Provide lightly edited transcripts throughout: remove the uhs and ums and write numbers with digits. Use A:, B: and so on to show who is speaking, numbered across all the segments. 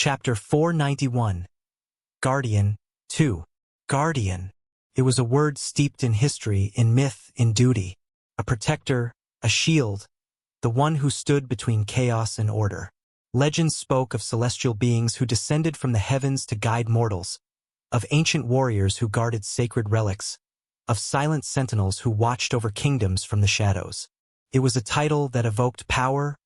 A: Chapter 491. Guardian 2. Guardian. It was a word steeped in history, in myth, in duty. A protector, a shield, the one who stood between chaos and order. Legends spoke of celestial beings who descended from the heavens to guide mortals, of ancient warriors who guarded sacred relics, of silent sentinels who watched over kingdoms from the shadows. It was a title that evoked power,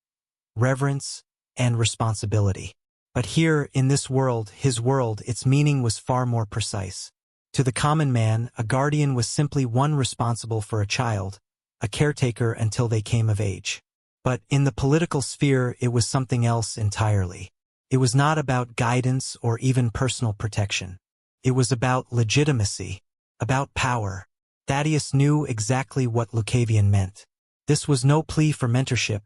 A: reverence, and responsibility. But here, in this world, his world, its meaning was far more precise. To the common man, a guardian was simply one responsible for a child, a caretaker until they came of age. But in the political sphere, it was something else entirely. It was not about guidance or even personal protection. It was about legitimacy, about power. Thaddeus knew exactly what Lucavion meant. This was no plea for mentorship,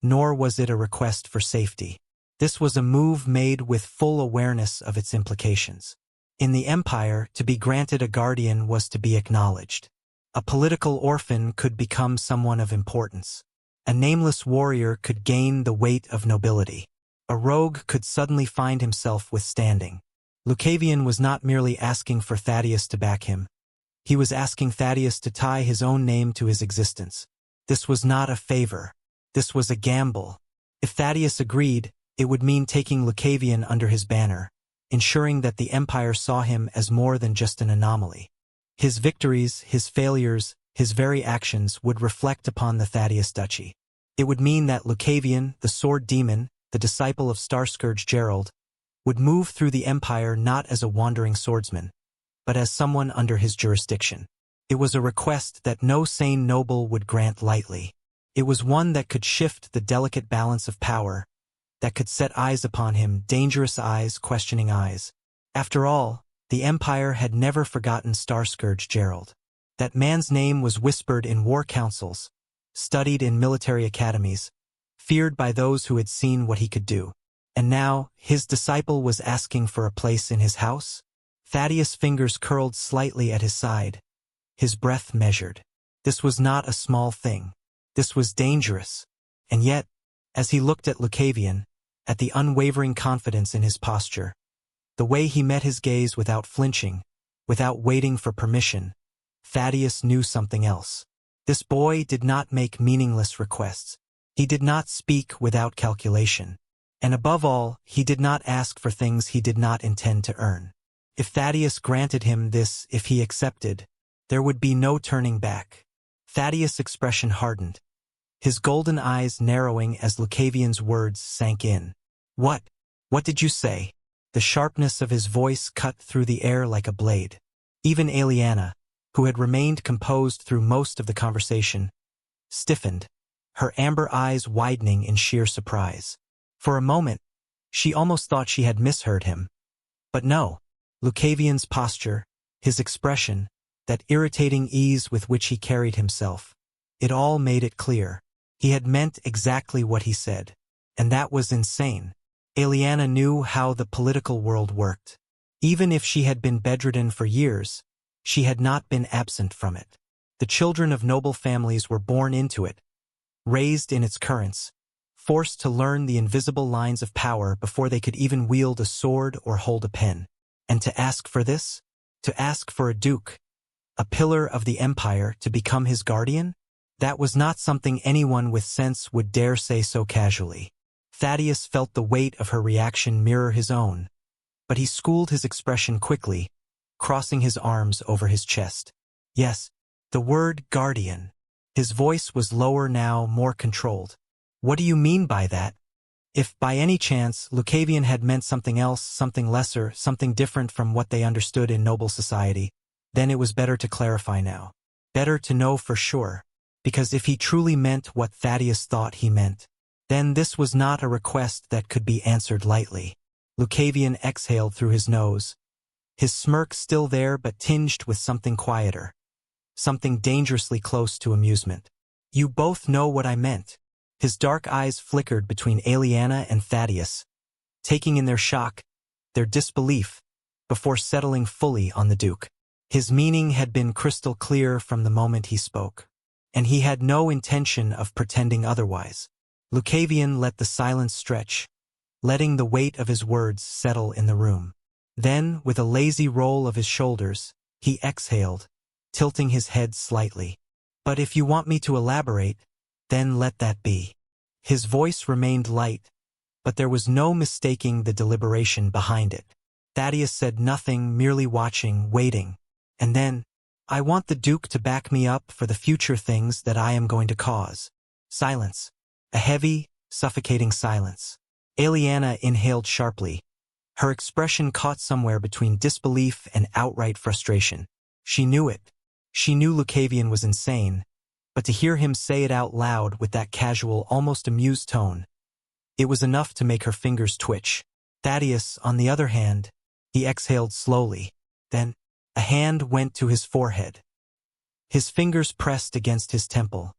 A: nor was it a request for safety. This was a move made with full awareness of its implications. In the Empire, to be granted a guardian was to be acknowledged. A political orphan could become someone of importance. A nameless warrior could gain the weight of nobility. A rogue could suddenly find himself with standing. Lucavion was not merely asking for Thaddeus to back him. He was asking Thaddeus to tie his own name to his existence. This was not a favor. This was a gamble. If Thaddeus agreed, it would mean taking Lucavion under his banner, ensuring that the Empire saw him as more than just an anomaly. His victories, his failures, his very actions would reflect upon the Thaddeus Duchy. It would mean that Lucavion, the sword demon, the disciple of Starscourge Gerald, would move through the Empire not as a wandering swordsman, but as someone under his jurisdiction. It was a request that no sane noble would grant lightly. It was one that could shift the delicate balance of power, that could set eyes upon him, dangerous eyes, questioning eyes. After all, the Empire had never forgotten Starscourge Gerald. That man's name was whispered in war councils, studied in military academies, feared by those who had seen what he could do. And now, his disciple was asking for a place in his house? Thaddeus' fingers curled slightly at his side, his breath measured. This was not a small thing. This was dangerous. And yet, as he looked at Lucavion, at the unwavering confidence in his posture, the way he met his gaze without flinching, without waiting for permission, Thaddeus knew something else. This boy did not make meaningless requests. He did not speak without calculation. And above all, he did not ask for things he did not intend to earn. If Thaddeus granted him this, if he accepted, there would be no turning back. Thaddeus' expression hardened, his golden eyes narrowing as Lucavion's words sank in. What did you say? The sharpness of his voice cut through the air like a blade. Even Aliana, who had remained composed through most of the conversation, stiffened, her amber eyes widening in sheer surprise. For a moment, she almost thought she had misheard him. But no, Lucavion's posture, his expression, that irritating ease with which he carried himself, it all made it clear. He had meant exactly what he said, and that was insane. Aliana knew how the political world worked. Even if she had been bedridden for years, she had not been absent from it. The children of noble families were born into it, raised in its currents, forced to learn the invisible lines of power before they could even wield a sword or hold a pen. And to ask for this? To ask for a duke, a pillar of the Empire, to become his guardian? That was not something anyone with sense would dare say so casually. Thaddeus felt the weight of her reaction mirror his own, but he schooled his expression quickly, crossing his arms over his chest. Yes, the word guardian. His voice was lower now, more controlled. What do you mean by that? If by any chance Lucavion had meant something else, something lesser, something different from what they understood in noble society, then it was better to clarify now. Better to know for sure, because if he truly meant what Thaddeus thought he meant, then this was not a request that could be answered lightly. Lucavion exhaled through his nose, his smirk still there but tinged with something quieter, something dangerously close to amusement. You both know what I meant. His dark eyes flickered between Aliana and Thaddeus, taking in their shock, their disbelief, before settling fully on the Duke. His meaning had been crystal clear from the moment he spoke, and he had no intention of pretending otherwise. Lucavion let the silence stretch, letting the weight of his words settle in the room. Then, with a lazy roll of his shoulders, he exhaled, tilting his head slightly. "But if you want me to elaborate, then let that be." His voice remained light, but there was no mistaking the deliberation behind it. Thaddeus said nothing, merely watching, waiting. And then, "I want the Duke to back me up for the future things that I am going to cause." Silence. A heavy, suffocating silence. Eliana inhaled sharply. Her expression caught somewhere between disbelief and outright frustration. She knew it. She knew Lucavion was insane, but to hear him say it out loud with that casual, almost amused tone, it was enough to make her fingers twitch. Thaddeus, on the other hand, he exhaled slowly. Then, a hand went to his forehead. His fingers pressed against his temple,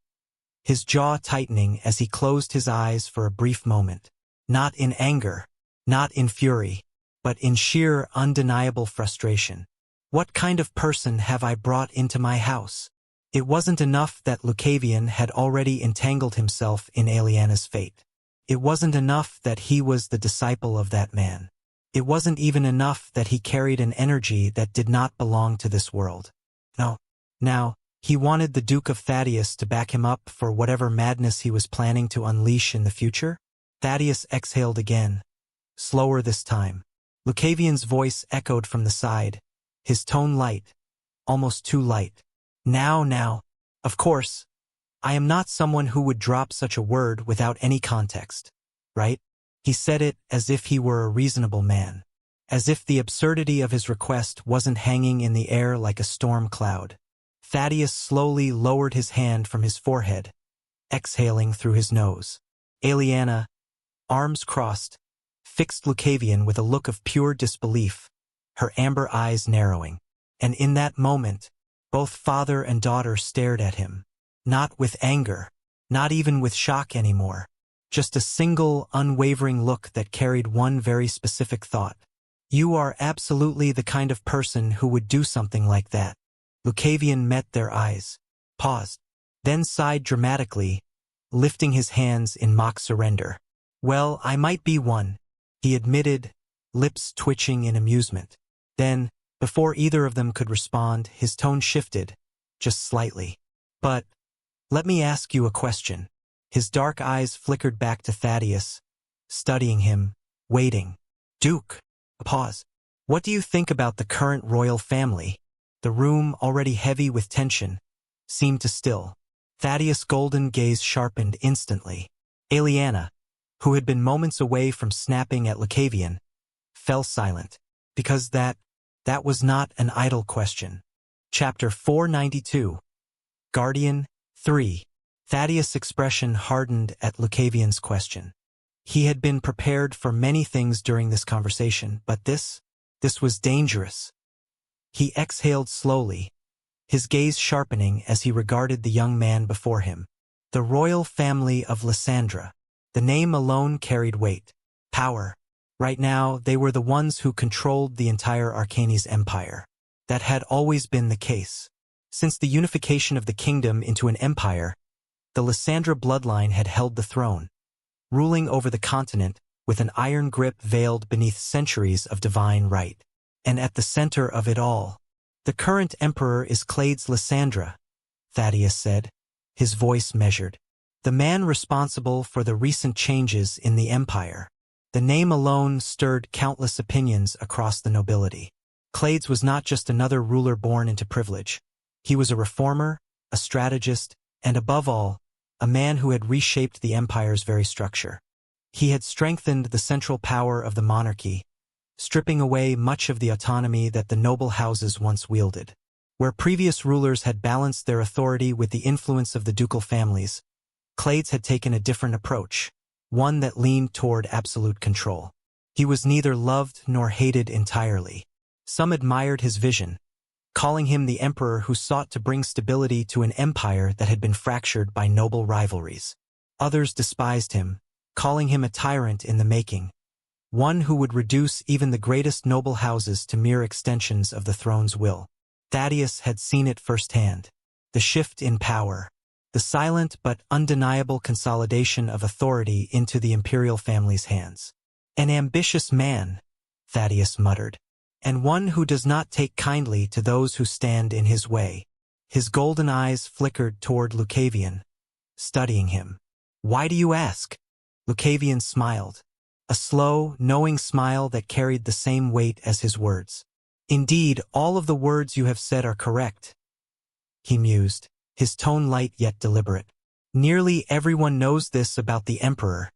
A: his jaw tightening as he closed his eyes for a brief moment. Not in anger, not in fury, but in sheer, undeniable frustration. What kind of person have I brought into my house? It wasn't enough that Lucavion had already entangled himself in Eliana's fate. It wasn't enough that he was the disciple of that man. It wasn't even enough that he carried an energy that did not belong to this world. No. Now, he wanted the Duke of Thaddeus to back him up for whatever madness he was planning to unleash in the future. Thaddeus exhaled again, slower this time. Lucavion's voice echoed from the side, his tone light, almost too light. Now, of course, I am not someone who would drop such a word without any context, right?" He said it as if he were a reasonable man, as if the absurdity of his request wasn't hanging in the air like a storm cloud. Thaddeus slowly lowered his hand from his forehead, exhaling through his nose. Eliana, arms crossed, fixed Lucavion with a look of pure disbelief, her amber eyes narrowing. And in that moment, both father and daughter stared at him. Not with anger, not even with shock anymore. Just a single, unwavering look that carried one very specific thought. "You are absolutely the kind of person who would do something like that." Lucavion met their eyes, paused, then sighed dramatically, lifting his hands in mock surrender. "Well, I might be one," he admitted, lips twitching in amusement. Then, before either of them could respond, his tone shifted, just slightly. "But, let me ask you a question." His dark eyes flickered back to Thaddeus, studying him, waiting. "Duke." A pause. "What do you think about the current royal family?" The room, already heavy with tension, seemed to still. Thaddeus' golden gaze sharpened instantly. Eliana, who had been moments away from snapping at Lucavion, fell silent, because that was not an idle question. Chapter 492. Guardian 3. Thaddeus' expression hardened at Lucavion's question. He had been prepared for many things during this conversation, but this was dangerous. He exhaled slowly, his gaze sharpening as he regarded the young man before him. The royal family of Lysandra. The name alone carried weight, power. Right now, they were the ones who controlled the entire Arcanes empire. That had always been the case. Since the unification of the kingdom into an empire, the Lysandra bloodline had held the throne, ruling over the continent with an iron grip veiled beneath centuries of divine right. And at the center of it all, the current emperor is Clades Lysandra, Thaddeus said, his voice measured. The man responsible for the recent changes in the empire. The name alone stirred countless opinions across the nobility. Clades was not just another ruler born into privilege. He was a reformer, a strategist, and above all, a man who had reshaped the empire's very structure. He had strengthened the central power of the monarchy, stripping away much of the autonomy that the noble houses once wielded. Where previous rulers had balanced their authority with the influence of the ducal families, Clades had taken a different approach, one that leaned toward absolute control. He was neither loved nor hated entirely. Some admired his vision, calling him the emperor who sought to bring stability to an empire that had been fractured by noble rivalries. Others despised him, calling him a tyrant in the making, one who would reduce even the greatest noble houses to mere extensions of the throne's will. Thaddeus had seen it firsthand. The shift in power, the silent but undeniable consolidation of authority into the imperial family's hands. An ambitious man, Thaddeus muttered, and one who does not take kindly to those who stand in his way. His golden eyes flickered toward Lucavion, studying him. Why do you ask? Lucavion smiled, a slow, knowing smile that carried the same weight as his words. Indeed, all of the words you have said are correct, he mused, his tone light yet deliberate. Nearly everyone knows this about the Emperor,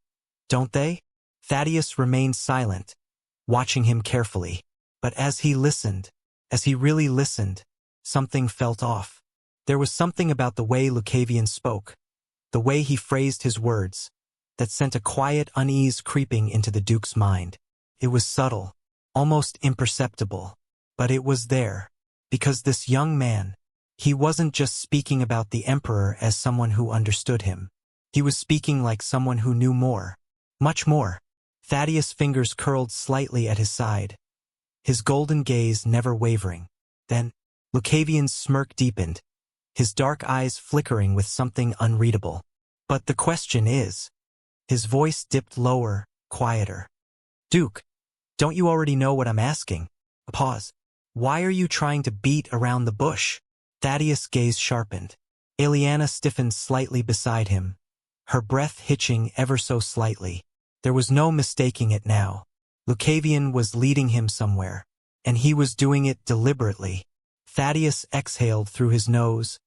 A: don't they? Thaddeus remained silent, watching him carefully. But as he listened, as he really listened, something felt off. There was something about the way Lucavion spoke, the way he phrased his words, that sent a quiet unease creeping into the Duke's mind. It was subtle, almost imperceptible, but it was there, because this young man, he wasn't just speaking about the Emperor as someone who understood him. He was speaking like someone who knew more, much more. Thaddeus' fingers curled slightly at his side, his golden gaze never wavering. Then, Lucavion's smirk deepened, his dark eyes flickering with something unreadable. But the question is, his voice dipped lower, quieter. Duke, don't you already know what I'm asking? A pause. Why are you trying to beat around the bush? Thaddeus' gaze sharpened. Aeliana stiffened slightly beside him, her breath hitching ever so slightly. There was no mistaking it now. Lucavion was leading him somewhere, and he was doing it deliberately. Thaddeus exhaled through his nose,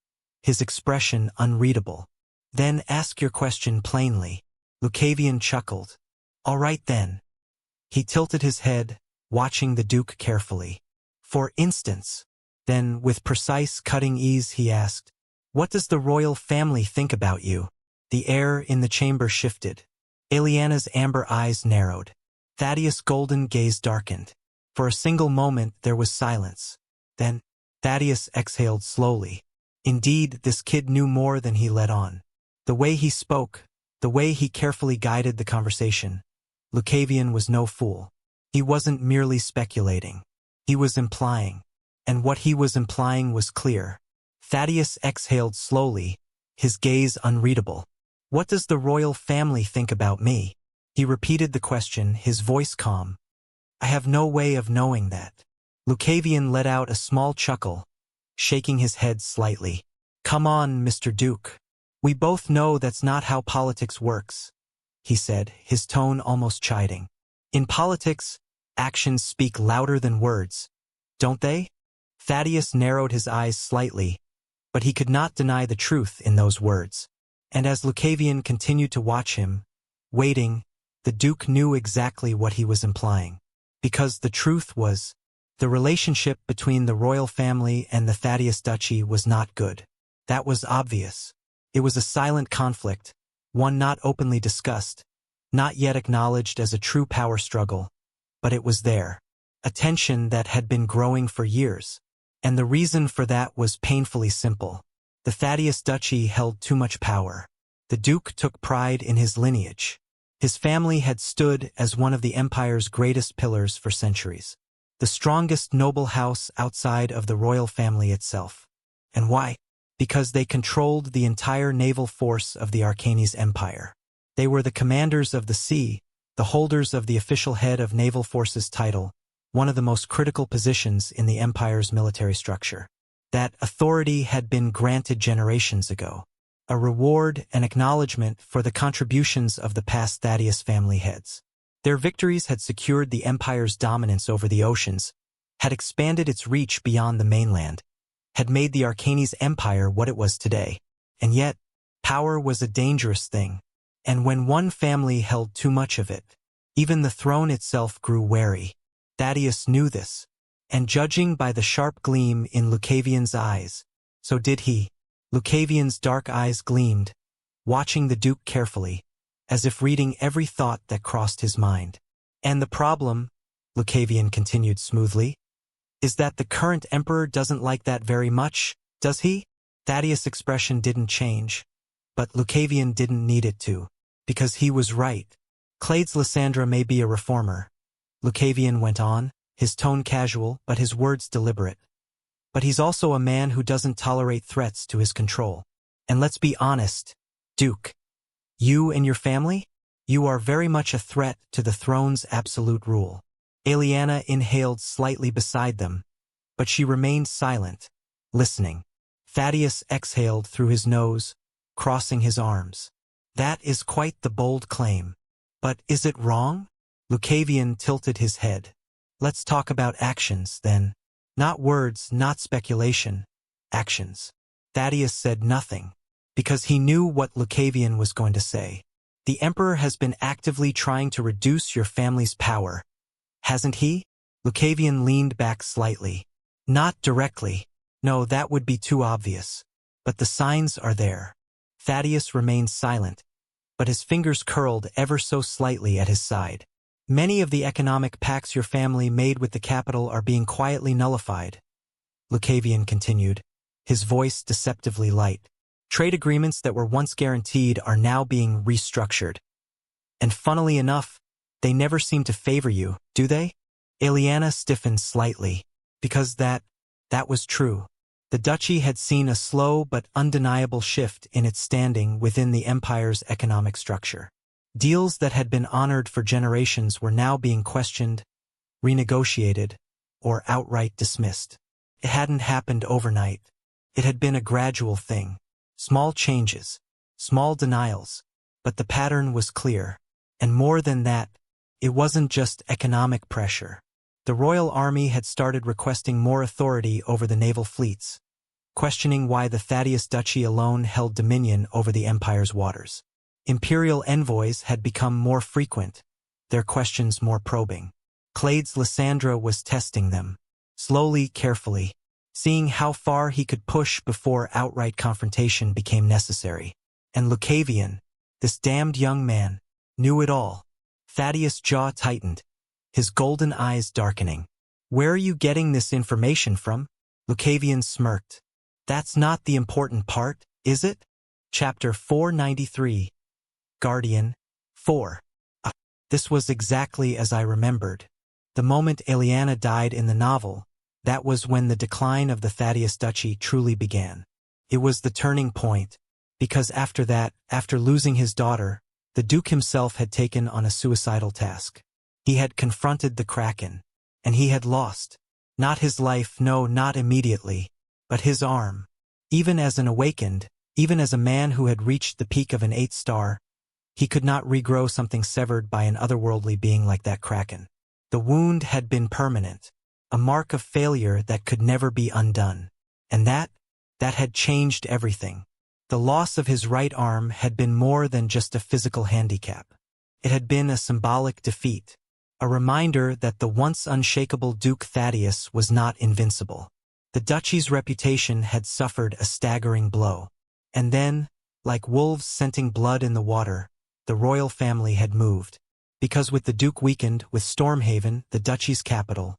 A: his expression unreadable. Then ask your question plainly. Lucavion chuckled. All right then. He tilted his head, watching the Duke carefully. For instance. Then, with precise cutting ease, he asked, what does the royal family think about you? The air in the chamber shifted. Aeliana's amber eyes narrowed. Thaddeus' golden gaze darkened. For a single moment there was silence. Then, Thaddeus exhaled slowly. Indeed, this kid knew more than he let on. The way he spoke, the way he carefully guided the conversation. Lucavion was no fool. He wasn't merely speculating. He was implying. And what he was implying was clear. Thaddeus exhaled slowly, his gaze unreadable. What does the royal family think about me? He repeated the question, his voice calm. I have no way of knowing that. Lucavion let out a small chuckle, shaking his head slightly. Come on, Mr. Duke. We both know that's not how politics works, he said, his tone almost chiding. In politics, actions speak louder than words, don't they? Thaddeus narrowed his eyes slightly, but he could not deny the truth in those words. And as Lucavion continued to watch him, waiting, the Duke knew exactly what he was implying. Because the truth was, the relationship between the royal family and the Thaddeus Duchy was not good. That was obvious. It was a silent conflict, one not openly discussed, not yet acknowledged as a true power struggle, but it was there. A tension that had been growing for years. And the reason for that was painfully simple. The Thaddeus Duchy held too much power. The Duke took pride in his lineage. His family had stood as one of the empire's greatest pillars for centuries. The strongest noble house outside of the royal family itself. And why? Because they controlled the entire naval force of the Arcanese Empire. They were the commanders of the sea, the holders of the official head of naval forces title, one of the most critical positions in the empire's military structure. That authority had been granted generations ago, a reward and acknowledgement for the contributions of the past Thaddeus family heads. Their victories had secured the empire's dominance over the oceans, had expanded its reach beyond the mainland, had made the Arcanese Empire what it was today. And yet, power was a dangerous thing, and when one family held too much of it, even the throne itself grew wary. Thaddeus knew this, and judging by the sharp gleam in Lucavion's eyes, so did he. Lucavion's dark eyes gleamed, watching the Duke carefully, as if reading every thought that crossed his mind. And the problem, Lucavion continued smoothly, is that the current emperor doesn't like that very much, does he? Thaddeus' expression didn't change, but Lucavion didn't need it to, because he was right. Clades Lysandra may be a reformer, Lucavion went on, his tone casual but his words deliberate. But he's also a man who doesn't tolerate threats to his control. And let's be honest, Duke. You and your family? You are very much a threat to the throne's absolute rule. Aeliana inhaled slightly beside them, but she remained silent, listening. Thaddeus exhaled through his nose, crossing his arms. That is quite the bold claim. But is it wrong? Lucavion tilted his head. Let's talk about actions, then. Not words, not speculation. Actions. Thaddeus said nothing, because he knew what Lucavion was going to say. The Emperor has been actively trying to reduce your family's power, hasn't he? Lucavion leaned back slightly. Not directly. No, that would be too obvious. But the signs are there. Thaddeus remained silent, but his fingers curled ever so slightly at his side. Many of the economic pacts your family made with the capital are being quietly nullified. Lucavion continued, his voice deceptively light. Trade agreements that were once guaranteed are now being restructured. And funnily enough, they never seem to favor you, do they? Aeliana stiffened slightly, because that was true. The duchy had seen a slow but undeniable shift in its standing within the empire's economic structure. Deals that had been honored for generations were now being questioned, renegotiated, or outright dismissed. It hadn't happened overnight. It had been a gradual thing. Small changes, small denials, but the pattern was clear. And more than that, it wasn't just economic pressure. The royal army had started requesting more authority over the naval fleets, questioning why the Thaddeus Duchy alone held dominion over the empire's waters. Imperial envoys had become more frequent, their questions more probing. Clades Lysandra was testing them, slowly, carefully, seeing how far he could push before outright confrontation became necessary. And Lucavion, this damned young man, knew it all. Thaddeus' jaw tightened, his golden eyes darkening. Where are you getting this information from? Lucavion smirked. That's not the important part, is it? Chapter 493. Guardian 4. This was exactly as I remembered. The moment Aeliana died in the novel, that was when the decline of the Thaddeus Duchy truly began. It was the turning point, because after that, after losing his daughter, the Duke himself had taken on a suicidal task. He had confronted the Kraken, and he had lost. Not his life, no, not immediately, but his arm. Even as an awakened, even as a man who had reached the peak of an 8 star, he could not regrow something severed by an otherworldly being like that Kraken. The wound had been permanent, a mark of failure that could never be undone. And that had changed everything. The loss of his right arm had been more than just a physical handicap. It had been a symbolic defeat, a reminder that the once unshakable Duke Thaddeus was not invincible. The duchy's reputation had suffered a staggering blow. And then, like wolves scenting blood in the water, the royal family had moved. Because with the Duke weakened, with Stormhaven, the duchy's capital,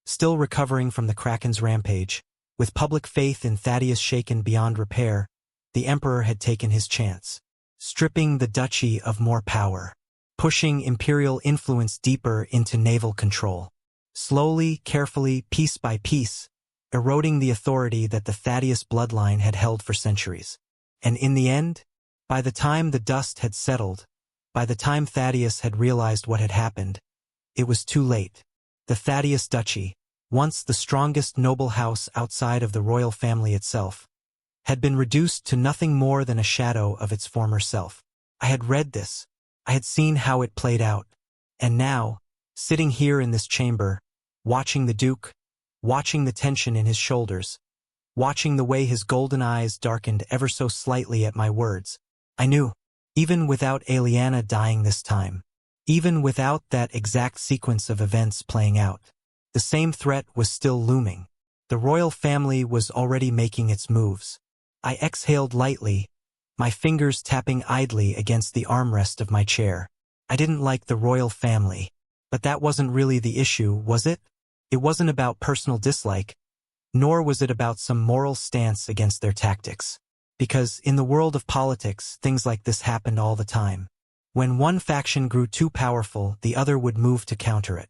A: still recovering from the Kraken's rampage, with public faith in Thaddeus shaken beyond repair, the Emperor had taken his chance, stripping the duchy of more power, pushing imperial influence deeper into naval control, slowly, carefully, piece by piece, eroding the authority that the Thaddeus bloodline had held for centuries. And in the end, by the time the dust had settled, by the time Thaddeus had realized what had happened, it was too late. The Thaddeus Duchy, once the strongest noble house outside of the royal family itself, had been reduced to nothing more than a shadow of its former self. I had read this. I had seen how it played out. And now, sitting here in this chamber, watching the Duke, watching the tension in his shoulders, watching the way his golden eyes darkened ever so slightly at my words, I knew, even without Aeliana dying this time, even without that exact sequence of events playing out, the same threat was still looming. The royal family was already making its moves. I exhaled lightly, my fingers tapping idly against the armrest of my chair. I didn't like the royal family, but that wasn't really the issue, was it? It wasn't about personal dislike, nor was it about some moral stance against their tactics. Because in the world of politics, things like this happened all the time. When one faction grew too powerful, the other would move to counter it.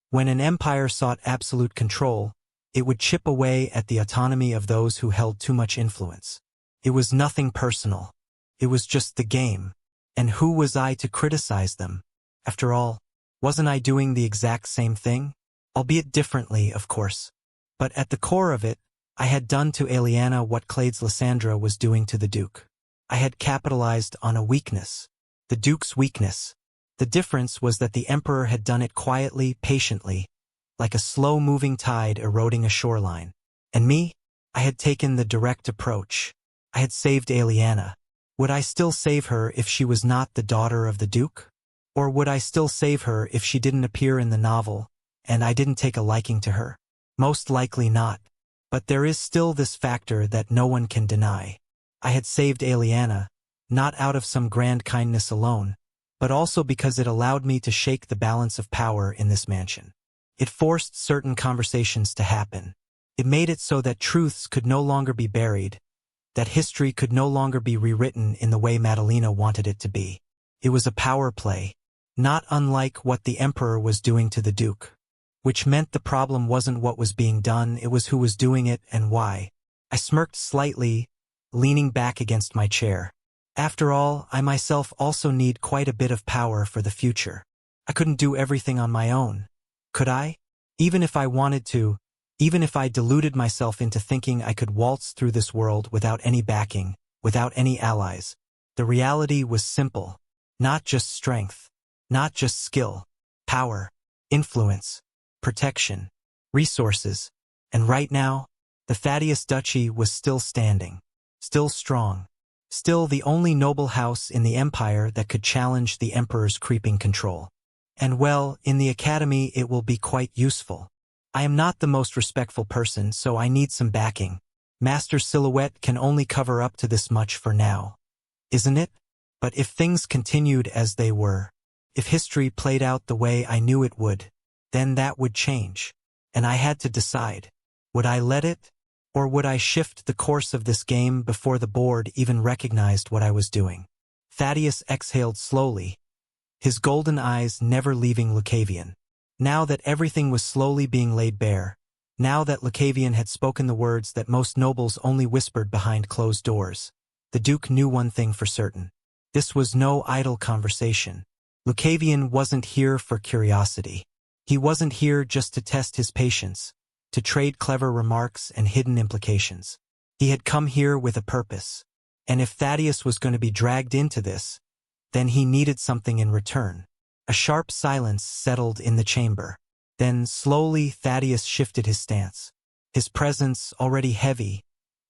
A: When an empire sought absolute control, it would chip away at the autonomy of those who held too much influence. It was nothing personal. It was just the game. And who was I to criticize them? After all, wasn't I doing the exact same thing? Albeit differently, of course. But at the core of it, I had done to Eliana what Clade's Lysandra was doing to the Duke. I had capitalized on a weakness. The Duke's weakness. The difference was that the Emperor had done it quietly, patiently, like a slow-moving tide eroding a shoreline. And me? I had taken the direct approach. I had saved Eliana. Would I still save her if she was not the daughter of the Duke? Or would I still save her if she didn't appear in the novel, and I didn't take a liking to her? Most likely not. But there is still this factor that no one can deny. I had saved Eliana, not out of some grand kindness alone, but also because it allowed me to shake the balance of power in this mansion. It forced certain conversations to happen. It made it so that truths could no longer be buried, that history could no longer be rewritten in the way Madalena wanted it to be. It was a power play, not unlike what the Emperor was doing to the Duke. Which meant the problem wasn't what was being done, it was who was doing it and why. I smirked slightly, leaning back against my chair. After all, I myself also need quite a bit of power for the future. I couldn't do everything on my own. Could I? Even if I wanted to, even if I deluded myself into thinking I could waltz through this world without any backing, without any allies. The reality was simple. Not just strength, not just skill, power, influence, protection, resources, and right now, the Thaddeus Duchy was still standing, still strong, still the only noble house in the empire that could challenge the Emperor's creeping control. And well, in the academy it will be quite useful. I am not the most respectful person, so I need some backing. Master Silhouette can only cover up to this much for now. Isn't it? But if things continued as they were, if history played out the way I knew it would, then that would change. And I had to decide. Would I let it? Or would I shift the course of this game before the board even recognized what I was doing? Thaddeus exhaled slowly, his golden eyes never leaving Lucavion. Now that everything was slowly being laid bare, now that Lucavion had spoken the words that most nobles only whispered behind closed doors, the Duke knew one thing for certain. This was no idle conversation. Lucavion wasn't here for curiosity. He wasn't here just to test his patience, to trade clever remarks and hidden implications. He had come here with a purpose. And if Thaddeus was going to be dragged into this, then he needed something in return. A sharp silence settled in the chamber. Then, slowly, Thaddeus shifted his stance. His presence, already heavy,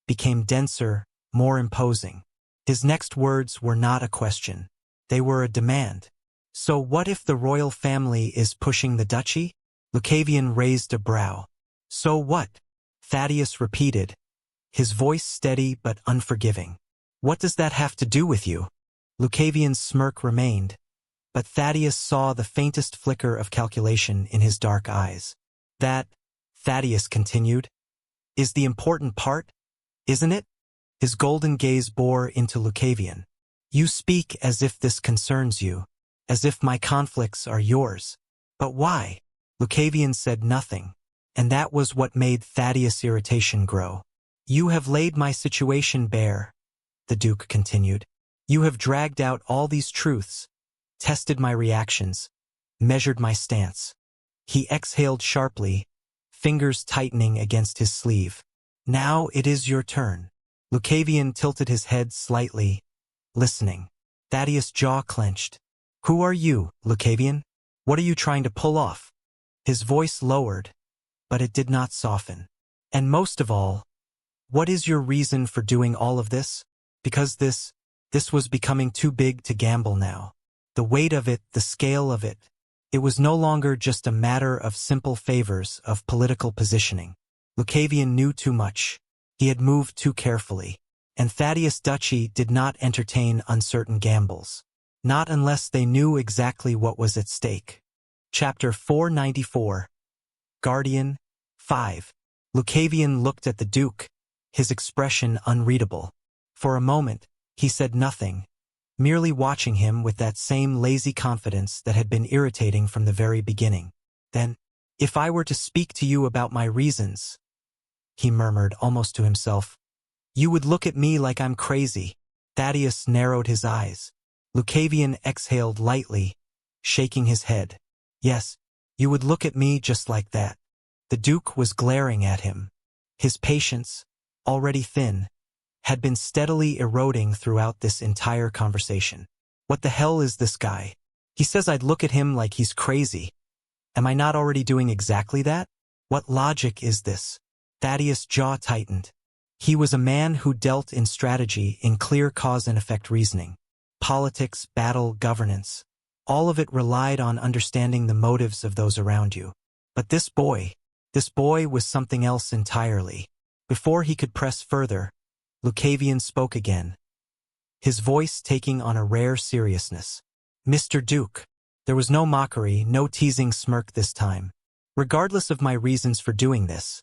A: became denser, more imposing. His next words were not a question. They were a demand. So what if the royal family is pushing the duchy? Lucavion raised a brow. So what? Thaddeus repeated, his voice steady but unforgiving. What does that have to do with you? Lucavion's smirk remained, but Thaddeus saw the faintest flicker of calculation in his dark eyes. That, Thaddeus continued, is the important part, isn't it? His golden gaze bore into Lucavion. You speak as if this concerns you, as if my conflicts are yours. But why? Lucavion said nothing, and that was what made Thaddeus' irritation grow. You have laid my situation bare, the Duke continued. You have dragged out all these truths, tested my reactions, measured my stance. He exhaled sharply, fingers tightening against his sleeve. Now it is your turn. Lucavion tilted his head slightly, listening. Thaddeus' jaw clenched. Who are you, Lucavion? What are you trying to pull off? His voice lowered, but it did not soften. And most of all, what is your reason for doing all of this? Because this was becoming too big to gamble now. The weight of it, the scale of it, it was no longer just a matter of simple favors, of political positioning. Lucavion knew too much. He had moved too carefully. And Thaddeus Duchy did not entertain uncertain gambles. Not unless they knew exactly what was at stake. Chapter 494. Guardian 5. Lucavion looked at the Duke, his expression unreadable. For a moment, he said nothing, merely watching him with that same lazy confidence that had been irritating from the very beginning. Then, if I were to speak to you about my reasons, he murmured almost to himself, you would look at me like I'm crazy. Thaddeus narrowed his eyes. Lucavion exhaled lightly, shaking his head. Yes, you would look at me just like that. The Duke was glaring at him. His patience, already thin, had been steadily eroding throughout this entire conversation. What the hell is this guy? He says I'd look at him like he's crazy. Am I not already doing exactly that? What logic is this? Thaddeus' jaw tightened. He was a man who dealt in strategy, in clear cause and effect reasoning. Politics, battle, governance. All of it relied on understanding the motives of those around you. But this boy was something else entirely. Before he could press further, Lucavion spoke again, his voice taking on a rare seriousness. Mr. Duke. There was no mockery, no teasing smirk this time. Regardless of my reasons for doing this,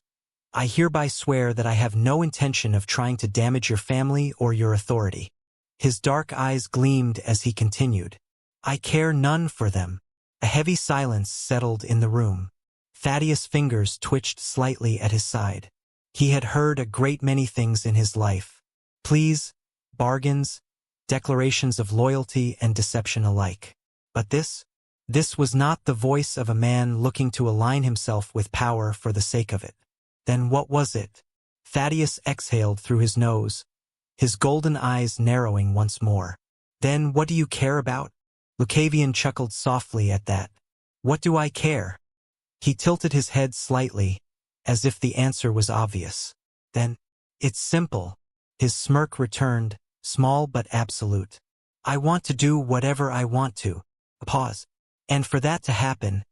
A: I hereby swear that I have no intention of trying to damage your family or your authority. His dark eyes gleamed as he continued. I care none for them. A heavy silence settled in the room. Thaddeus' fingers twitched slightly at his side. He had heard a great many things in his life. Pleas, bargains, declarations of loyalty and deception alike. But this was not the voice of a man looking to align himself with power for the sake of it. Then what was it? Thaddeus exhaled through his nose, his golden eyes narrowing once more. Then what do you care about? Lucavion chuckled softly at that. What do I care? He tilted his head slightly, as if the answer was obvious. Then, it's simple. His smirk returned, small but absolute. I want to do whatever I want to. A pause. And for that to happen,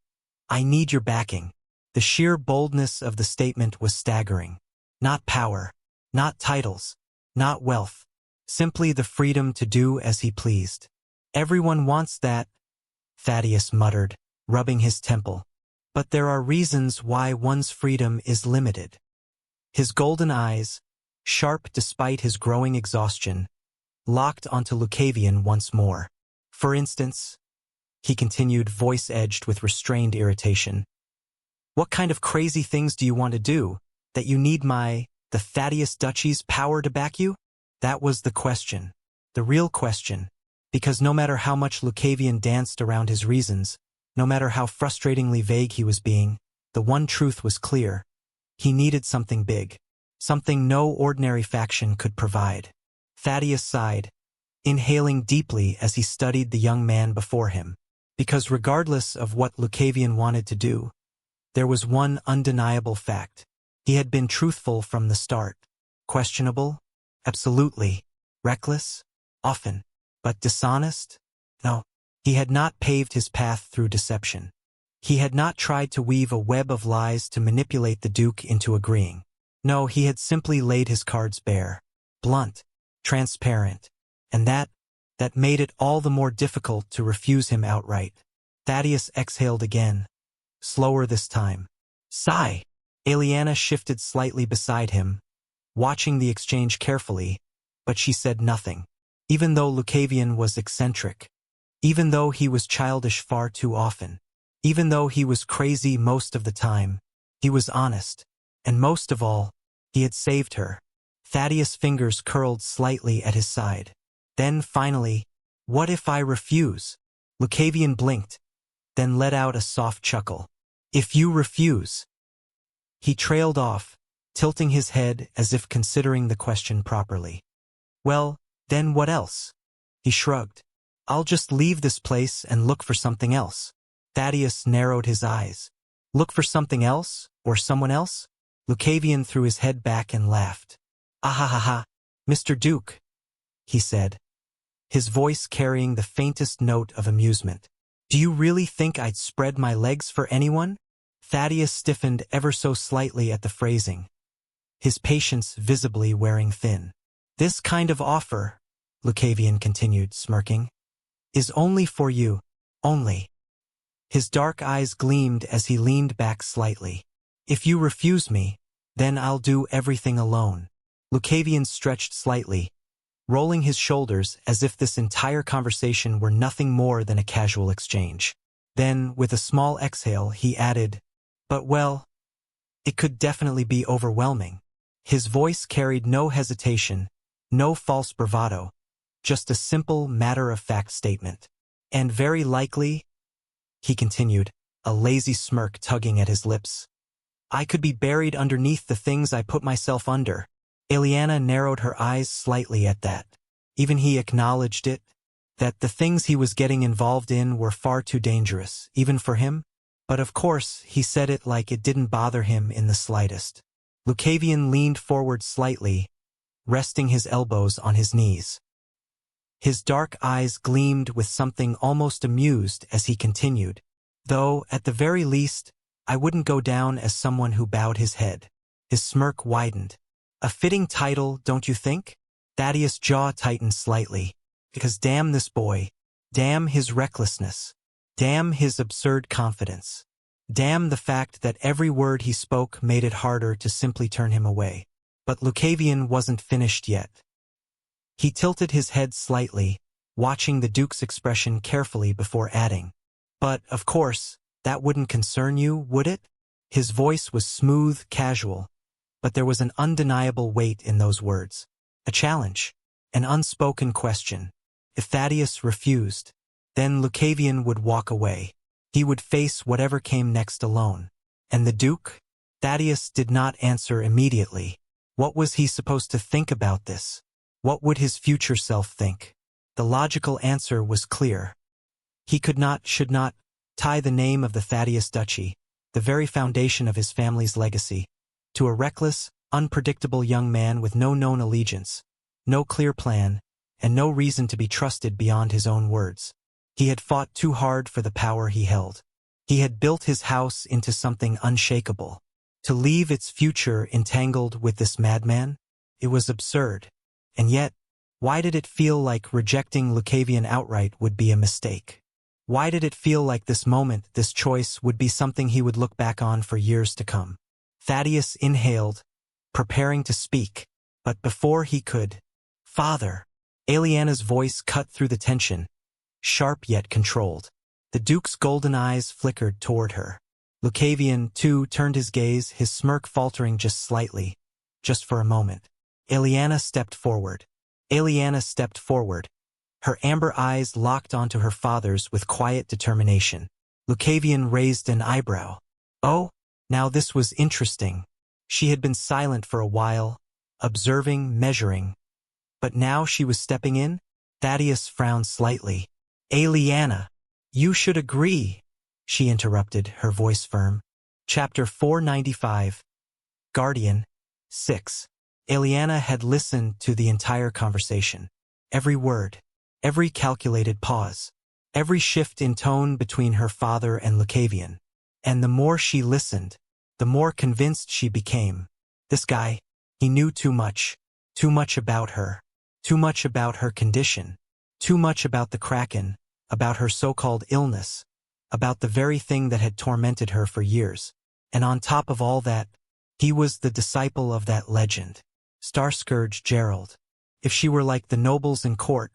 A: I need your backing. The sheer boldness of the statement was staggering. Not power, not titles, not wealth. Simply the freedom to do as he pleased. Everyone wants that, Thaddeus muttered, rubbing his temple. But there are reasons why one's freedom is limited. His golden eyes, sharp despite his growing exhaustion, locked onto Lucavion once more. For instance, he continued, voice edged with restrained irritation. What kind of crazy things do you want to do, that you need the Thaddeus Duchy's power to back you? That was the question. The real question. Because no matter how much Lucavion danced around his reasons, no matter how frustratingly vague he was being, the one truth was clear. He needed something big. Something no ordinary faction could provide. Thaddeus sighed, inhaling deeply as he studied the young man before him. Because regardless of what Lucavion wanted to do, there was one undeniable fact. He had been truthful from the start. Questionable? Absolutely. Reckless? Often. But dishonest? No. He had not paved his path through deception. He had not tried to weave a web of lies to manipulate the Duke into agreeing. No, he had simply laid his cards bare. Blunt. Transparent. And that made it all the more difficult to refuse him outright. Thaddeus exhaled again. Slower this time. Sigh. Aliana shifted slightly beside him, watching the exchange carefully, but she said nothing. Even though Lucavion was eccentric, even though he was childish far too often, even though he was crazy most of the time, he was honest, and most of all, he had saved her. Thaddeus' fingers curled slightly at his side. Then finally, what if I refuse? Lucavion blinked, then let out a soft chuckle. If you refuse. He trailed off, tilting his head as if considering the question properly. Well, then what else? He shrugged. I'll just leave this place and look for something else. Thaddeus narrowed his eyes. Look for something else, or someone else? Lucavion threw his head back and laughed. Ahahaha, Mr. Duke, he said, his voice carrying the faintest note of amusement. Do you really think I'd spread my legs for anyone? Thaddeus stiffened ever so slightly at the phrasing, his patience visibly wearing thin. This kind of offer, Lucavion continued, smirking, is only for you, only. His dark eyes gleamed as he leaned back slightly. If you refuse me, then I'll do everything alone. Lucavion stretched slightly, rolling his shoulders as if this entire conversation were nothing more than a casual exchange. Then, with a small exhale, he added, but well, it could definitely be overwhelming. His voice carried no hesitation, no false bravado, just a simple, matter-of-fact statement. And very likely, he continued, a lazy smirk tugging at his lips, I could be buried underneath the things I put myself under. Eliana narrowed her eyes slightly at that. Even he acknowledged it, that the things he was getting involved in were far too dangerous, even for him. But of course, he said it like it didn't bother him in the slightest. Lucavion leaned forward slightly, resting his elbows on his knees. His dark eyes gleamed with something almost amused as he continued, though, at the very least, I wouldn't go down as someone who bowed his head. His smirk widened. A fitting title, don't you think? Thaddeus' jaw tightened slightly. Because damn this boy. Damn his recklessness. Damn his absurd confidence. Damn the fact that every word he spoke made it harder to simply turn him away. But Lucavion wasn't finished yet. He tilted his head slightly, watching the Duke's expression carefully before adding, but, of course, that wouldn't concern you, would it? His voice was smooth, casual, but there was an undeniable weight in those words. A challenge. An unspoken question. If Thaddeus refused, then Lucavion would walk away. He would face whatever came next alone. And the Duke? Thaddeus did not answer immediately. What was he supposed to think about this? What would his future self think? The logical answer was clear. He could not, should not, tie the name of the Thaddeus Duchy, the very foundation of his family's legacy, to a reckless, unpredictable young man with no known allegiance, no clear plan, and no reason to be trusted beyond his own words. He had fought too hard for the power he held. He had built his house into something unshakable. To leave its future entangled with this madman? It was absurd. And yet, why did it feel like rejecting Lucavion outright would be a mistake? Why did it feel like this moment, this choice, would be something he would look back on for years to come? Thaddeus inhaled, preparing to speak, but before he could, Father! Eliana's voice cut through the tension, sharp yet controlled. The Duke's golden eyes flickered toward her. Lucavion, too, turned his gaze, his smirk faltering just slightly, just for a moment. Eliana stepped forward. Her amber eyes locked onto her father's with quiet determination. Lucavion raised an eyebrow. Oh, now this was interesting. She had been silent for a while, observing, measuring. But now she was stepping in? Thaddeus frowned slightly. Eliana, you should agree, she interrupted, her voice firm. Chapter 495. Guardian 6. Eliana had listened to the entire conversation. Every word, every calculated pause, every shift in tone between her father and Lucavion. And the more she listened, the more convinced she became. This guy, he knew too much about her, too much about her condition, too much about the Kraken, about her so-called illness, about the very thing that had tormented her for years. And on top of all that, he was the disciple of that legend, Starscourge Gerald. If she were like the nobles in court,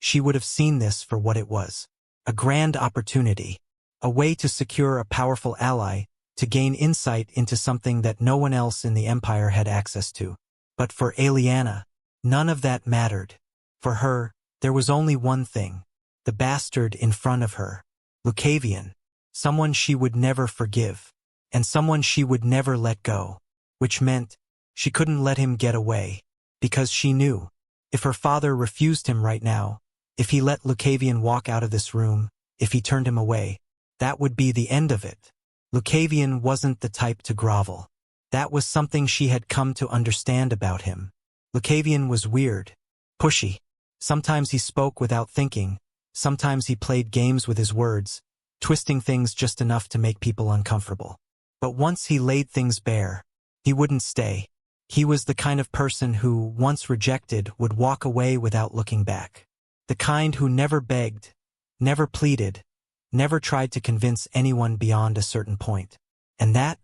A: she would have seen this for what it was. A grand opportunity. A way to secure a powerful ally, to gain insight into something that no one else in the Empire had access to. But for Eliana, none of that mattered. For her, there was only one thing. The bastard in front of her. Lucavion. Someone she would never forgive. And someone she would never let go. Which meant, she couldn't let him get away. Because she knew, if her father refused him right now, if he let Lucavion walk out of this room, if he turned him away, that would be the end of it. Lucavion wasn't the type to grovel. That was something she had come to understand about him. Lucavion was weird, pushy. Sometimes he spoke without thinking, sometimes he played games with his words, twisting things just enough to make people uncomfortable. But once he laid things bare, he wouldn't stay. He was the kind of person who, once rejected, would walk away without looking back. The kind who never begged, never pleaded, never tried to convince anyone beyond a certain point. And that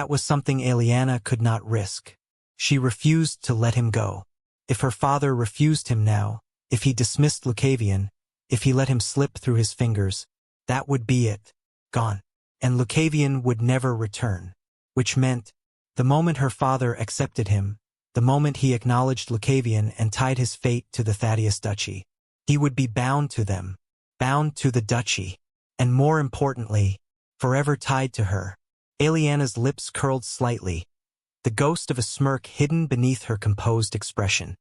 A: was something Eliana could not risk. She refused to let him go. If her father refused him now, if he dismissed Lucavion, if he let him slip through his fingers, that would be it. Gone. And Lucavion would never return. Which meant, the moment her father accepted him, the moment he acknowledged Lucavion and tied his fate to the Thaddeus Duchy, He would be bound to them, bound to the duchy, and more importantly, forever tied to her. Eliana's lips curled slightly, the ghost of a smirk hidden beneath her composed expression.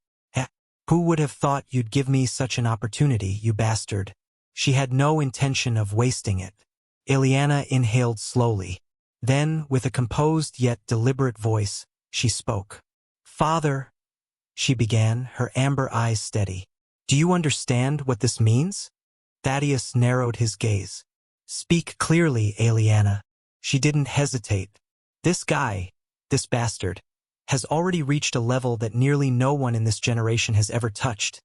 A: Who would have thought you'd give me such an opportunity, you bastard? She had no intention of wasting it. Eliana inhaled slowly. Then, with a composed yet deliberate voice, she spoke. Father, she began, her amber eyes steady. Do you understand what this means? Thaddeus narrowed his gaze. Speak clearly, Eliana. She didn't hesitate. This guy, this bastard, has already reached a level that nearly no one in this generation has ever touched,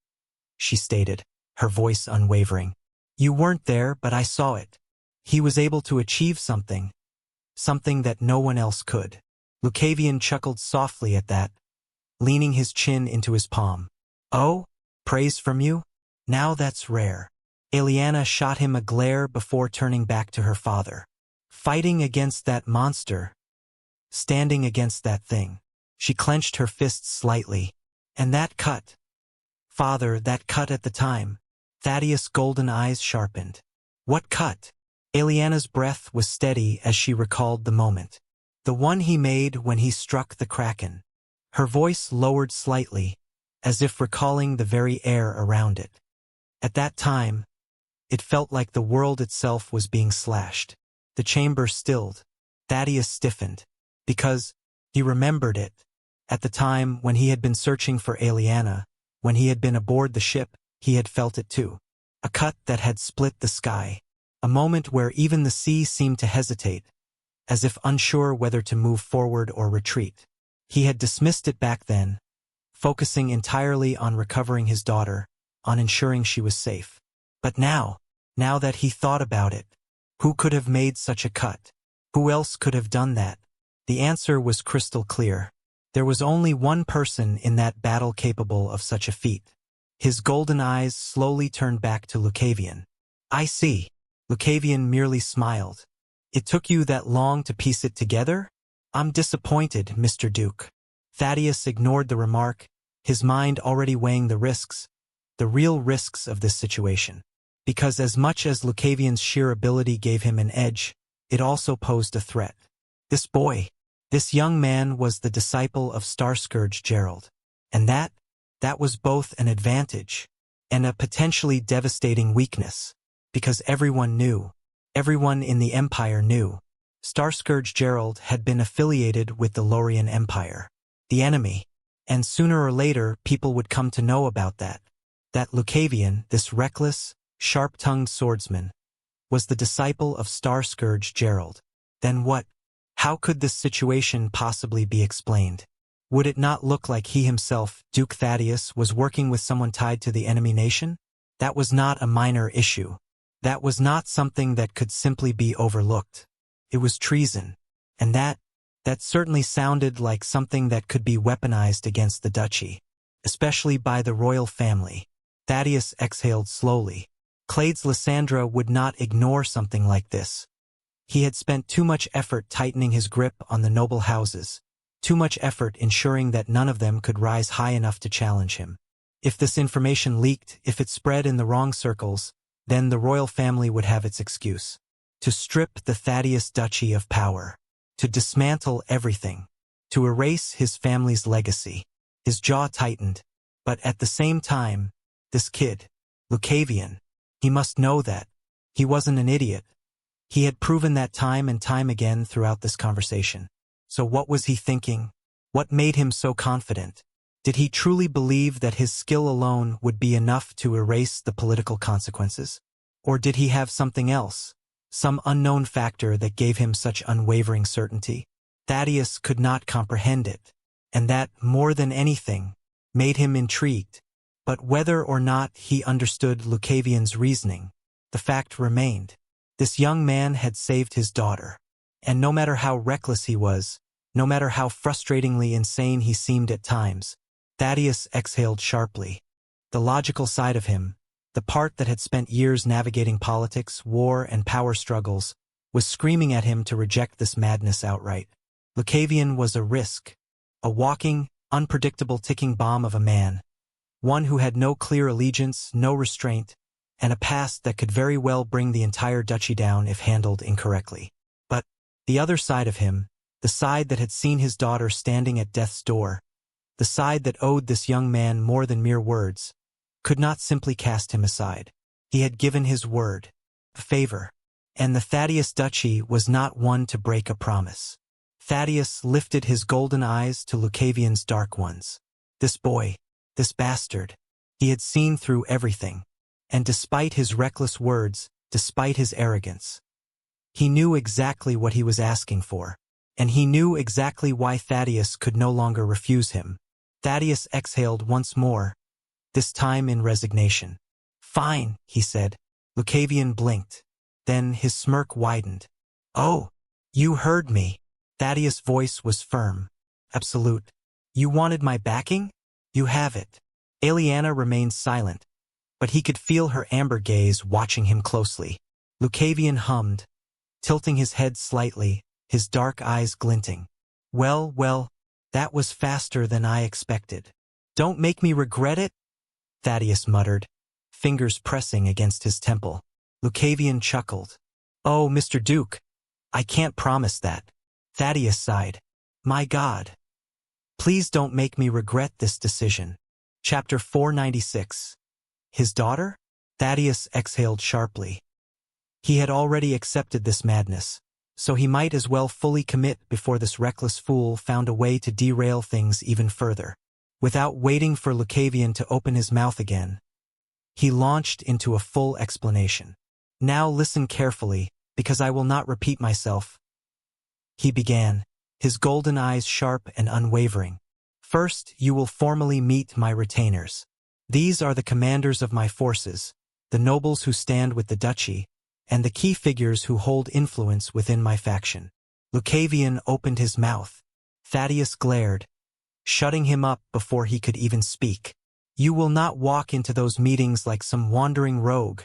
A: she stated, her voice unwavering. You weren't there, but I saw it. He was able to achieve something that no one else could. Lucavion chuckled softly at that, leaning his chin into his palm. Oh, praise from you? Now that's rare. Eliana shot him a glare before turning back to her father. Fighting against that monster. Standing against that thing. She clenched her fists slightly. And that cut. Father, that cut at the time. Thaddeus' golden eyes sharpened. What cut? Eliana's breath was steady as she recalled the moment. The one he made when he struck the kraken. Her voice lowered slightly, as if recalling the very air around it. At that time, it felt like the world itself was being slashed. The chamber stilled. Thaddeus stiffened. Because he remembered it. At the time when he had been searching for Eliana, when he had been aboard the ship, he had felt it too. A cut that had split the sky. A moment where even the sea seemed to hesitate, as if unsure whether to move forward or retreat. He had dismissed it back then, focusing entirely on recovering his daughter, on ensuring she was safe. But now that he thought about it, who could have made such a cut? Who else could have done that? The answer was crystal clear. There was only one person in that battle capable of such a feat. His golden eyes slowly turned back to Lucavion. I see. Lucavion merely smiled. It took you that long to piece it together? I'm disappointed, Mr. Duke. Thaddeus ignored the remark, his mind already weighing the risks, the real risks of this situation. Because as much as Lucavion's sheer ability gave him an edge, it also posed a threat. This boy, this young man was the disciple of Starscourge Gerald. And that was both an advantage and a potentially devastating weakness. Because everyone in the Empire knew, Starscourge Gerald had been affiliated with the Lorien Empire, the enemy, and sooner or later people would come to know about that. That Lucavion, this reckless, sharp-tongued swordsman, was the disciple of Starscourge Gerald. Then what? How could this situation possibly be explained? Would it not look like he himself, Duke Thaddeus, was working with someone tied to the enemy nation? That was not a minor issue. That was not something that could simply be overlooked. It was treason. And that certainly sounded like something that could be weaponized against the duchy, especially by the royal family. Thaddeus exhaled slowly. Clades Lysandra would not ignore something like this. He had spent too much effort tightening his grip on the noble houses, too much effort ensuring that none of them could rise high enough to challenge him. If this information leaked, if it spread in the wrong circles, then the royal family would have its excuse. To strip the Thaddeus duchy of power. To dismantle everything. To erase his family's legacy. His jaw tightened. But at the same time, this kid, Lucavion, he must know that. He wasn't an idiot. He had proven that time and time again throughout this conversation. So what was he thinking? What made him so confident? Did he truly believe that his skill alone would be enough to erase the political consequences? Or did he have something else? Some unknown factor that gave him such unwavering certainty? Thaddeus could not comprehend it. And that, more than anything, made him intrigued. But whether or not he understood Lucavion's reasoning, the fact remained. This young man had saved his daughter. And no matter how reckless he was, no matter how frustratingly insane he seemed at times, Thaddeus exhaled sharply. The logical side of him, the part that had spent years navigating politics, war, and power struggles, was screaming at him to reject this madness outright. Lucavion was a risk, a walking, unpredictable ticking bomb of a man. one who had no clear allegiance, no restraint, and a past that could very well bring the entire duchy down if handled incorrectly. But the other side of him, the side that had seen his daughter standing at death's door, the side that owed this young man more than mere words, could not simply cast him aside. He had given his word, a favor, and the Thaddeus duchy was not one to break a promise. Thaddeus lifted his golden eyes to Lucavion's dark ones. This boy, this bastard, he had seen through everything, and despite his reckless words, despite his arrogance, he knew exactly what he was asking for, and he knew exactly why Thaddeus could no longer refuse him. Thaddeus exhaled once more, this time in resignation. "Fine," he said. Lucavion blinked. Then his smirk widened. "Oh, you heard me." Thaddeus' voice was firm. "Absolute. You wanted my backing? You have it." Aliana remained silent, but he could feel her amber gaze watching him closely. Lucavion hummed, tilting his head slightly, his dark eyes glinting. Well, that was faster than I expected." "Don't make me regret it," Thaddeus muttered, fingers pressing against his temple. Lucavion chuckled. "Oh, Mr. Duke, I can't promise that." Thaddeus sighed. "My God. Please don't make me regret this decision." Chapter 496. His daughter? Thaddeus exhaled sharply. He had already accepted this madness, so he might as well fully commit before this reckless fool found a way to derail things even further. Without waiting for Lucavion to open his mouth again, he launched into a full explanation. "Now listen carefully, because I will not repeat myself," he began, his golden eyes sharp and unwavering. "First, you will formally meet my retainers. These are the commanders of my forces, the nobles who stand with the duchy, and the key figures who hold influence within my faction." Lucavion opened his mouth. Thaddeus glared, shutting him up before he could even speak. "You will not walk into those meetings like some wandering rogue,"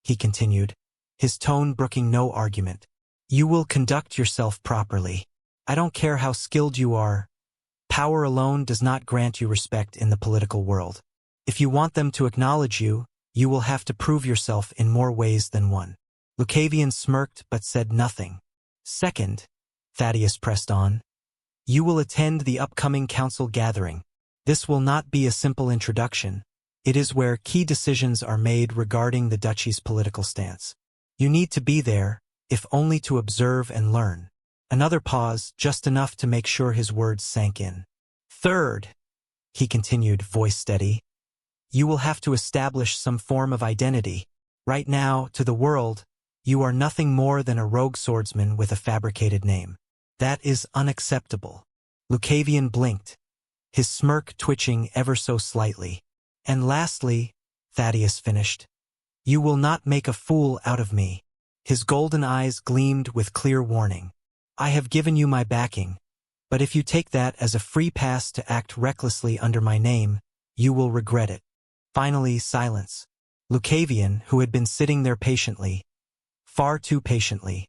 A: he continued, his tone brooking no argument. "You will conduct yourself properly. I don't care how skilled you are. Power alone does not grant you respect in the political world. If you want them to acknowledge you, you will have to prove yourself in more ways than one." Lucavion smirked but said nothing. "Second," Thaddeus pressed on, "you will attend the upcoming council gathering. This will not be a simple introduction. It is where key decisions are made regarding the duchy's political stance. You need to be there, if only to observe and learn." Another pause, just enough to make sure his words sank in. "Third," he continued, voice steady, "you will have to establish some form of identity. Right now, to the world, you are nothing more than a rogue swordsman with a fabricated name. That is unacceptable." Lucavion blinked, his smirk twitching ever so slightly. "And lastly," Thaddeus finished, "you will not make a fool out of me." His golden eyes gleamed with clear warning. "I have given you my backing, but if you take that as a free pass to act recklessly under my name, you will regret it." Finally, silence. Lucavion, who had been sitting there patiently, far too patiently,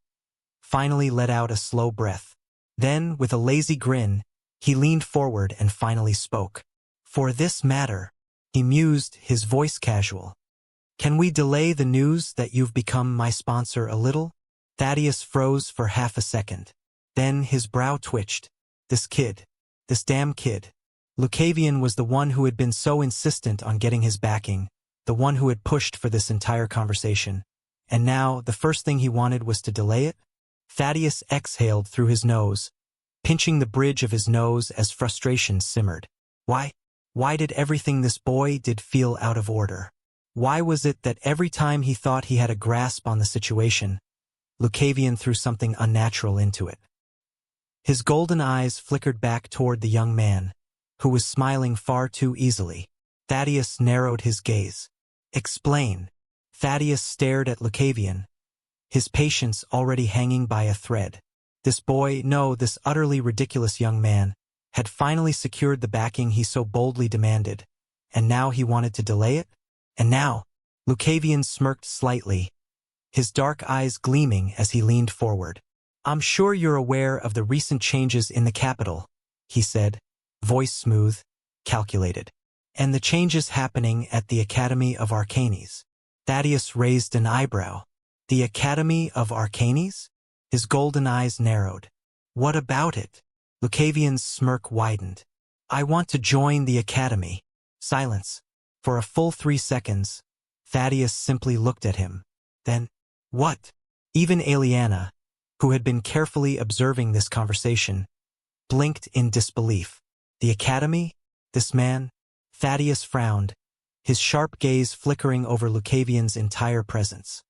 A: finally let out a slow breath. Then, with a lazy grin, he leaned forward and finally spoke. "For this matter," he mused, his voice casual, "can we delay the news that you've become my sponsor a little?" Thaddeus froze for half a second. Then his brow twitched. This damn kid. Lucavion was the one who had been so insistent on getting his backing, the one who had pushed for this entire conversation. And now, the first thing he wanted was to delay it? Thaddeus exhaled through his nose, pinching the bridge of his nose as frustration simmered. Why did everything this boy did feel out of order? Why was it that every time he thought he had a grasp on the situation, Lucavion threw something unnatural into it? His golden eyes flickered back toward the young man, who was smiling far too easily. Thaddeus narrowed his gaze. "Explain." Thaddeus stared at Lucavion, his patience already hanging by a thread. This boy, no, this utterly ridiculous young man, had finally secured the backing he so boldly demanded, and now he wanted to delay it? And now, Lucavion smirked slightly, his dark eyes gleaming as he leaned forward. "I'm sure you're aware of the recent changes in the capital," he said, voice smooth, calculated. And the changes happening at the Academy of Arcanes. Thaddeus raised an eyebrow. The Academy of Arcanes? His golden eyes narrowed. What about it? Lucavion's smirk widened. I want to join the Academy. Silence. For a full 3 seconds, Thaddeus simply looked at him. Then, what? Even Aliana, who had been carefully observing this conversation, blinked in disbelief. The Academy? This man? Thaddeus frowned, his sharp gaze flickering over Lucavion's entire presence.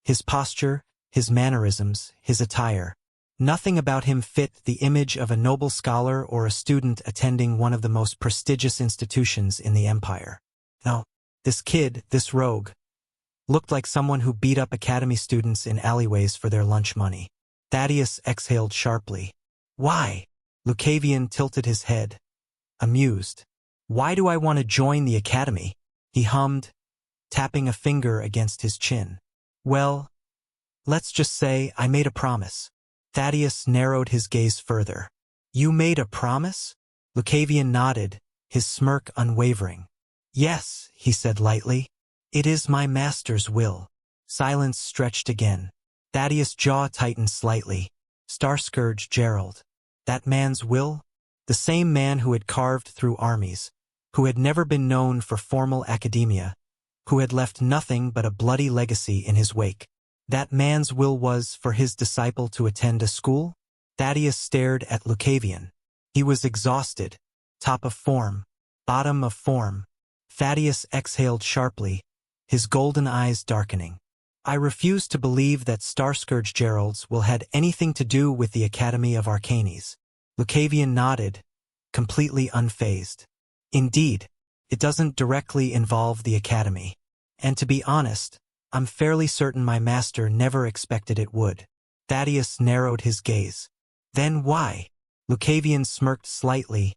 A: His posture, his mannerisms, his attire. Nothing about him fit the image of a noble scholar or a student attending one of the most prestigious institutions in the Empire. No, this kid, this rogue, looked like someone who beat up Academy students in alleyways for their lunch money. Thaddeus exhaled sharply. Why? Lucavion tilted his head, amused. Why do I want to join the Academy? He hummed, tapping a finger against his chin. Well, let's just say I made a promise. Thaddeus narrowed his gaze further. You made a promise? Lucavion nodded, his smirk unwavering. Yes, he said lightly. It is my master's will. Silence stretched again. Thaddeus' jaw tightened slightly. Starscourge Gerald. That man's will? The same man who had carved through armies, who had never been known for formal academia, who had left nothing but a bloody legacy in his wake. That man's will was for his disciple to attend a school? Thaddeus stared at Lucavion. He was exhausted. Top of form. Bottom of form. Thaddeus exhaled sharply, his golden eyes darkening. I refuse to believe that Starscourge Gerald's will had anything to do with the Academy of Arcanes. Lucavion nodded, completely unfazed. Indeed, it doesn't directly involve the Academy. And to be honest, I'm fairly certain my master never expected it would. Thaddeus narrowed his gaze. Then why? Lucavion smirked slightly,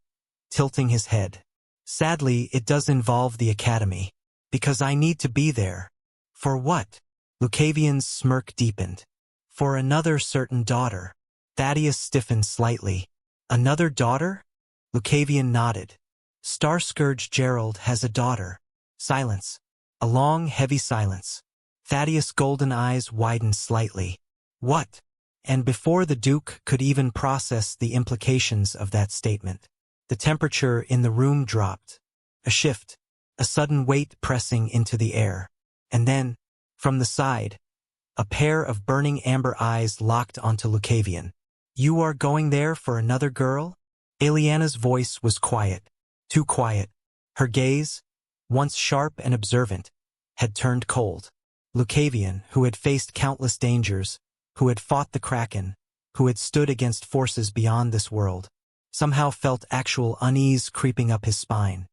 A: tilting his head. Sadly, it does involve the Academy. Because I need to be there. For what? Lucavion's smirk deepened. For another certain daughter. Thaddeus stiffened slightly. Another daughter? Lucavion nodded. Starscourge Gerald has a daughter. Silence. A long, heavy silence. Thaddeus' golden eyes widened slightly. What? And before the Duke could even process the implications of that statement, the temperature in the room dropped. A shift, a sudden weight pressing into the air. And then, from the side, a pair of burning amber eyes locked onto Lucavion. You are going there for another girl? Aliana's voice was quiet. Too quiet. Her gaze, once sharp and observant, had turned cold. Lucavion, who had faced countless dangers, who had fought the Kraken, who had stood against forces beyond this world, somehow felt actual unease creeping up his spine.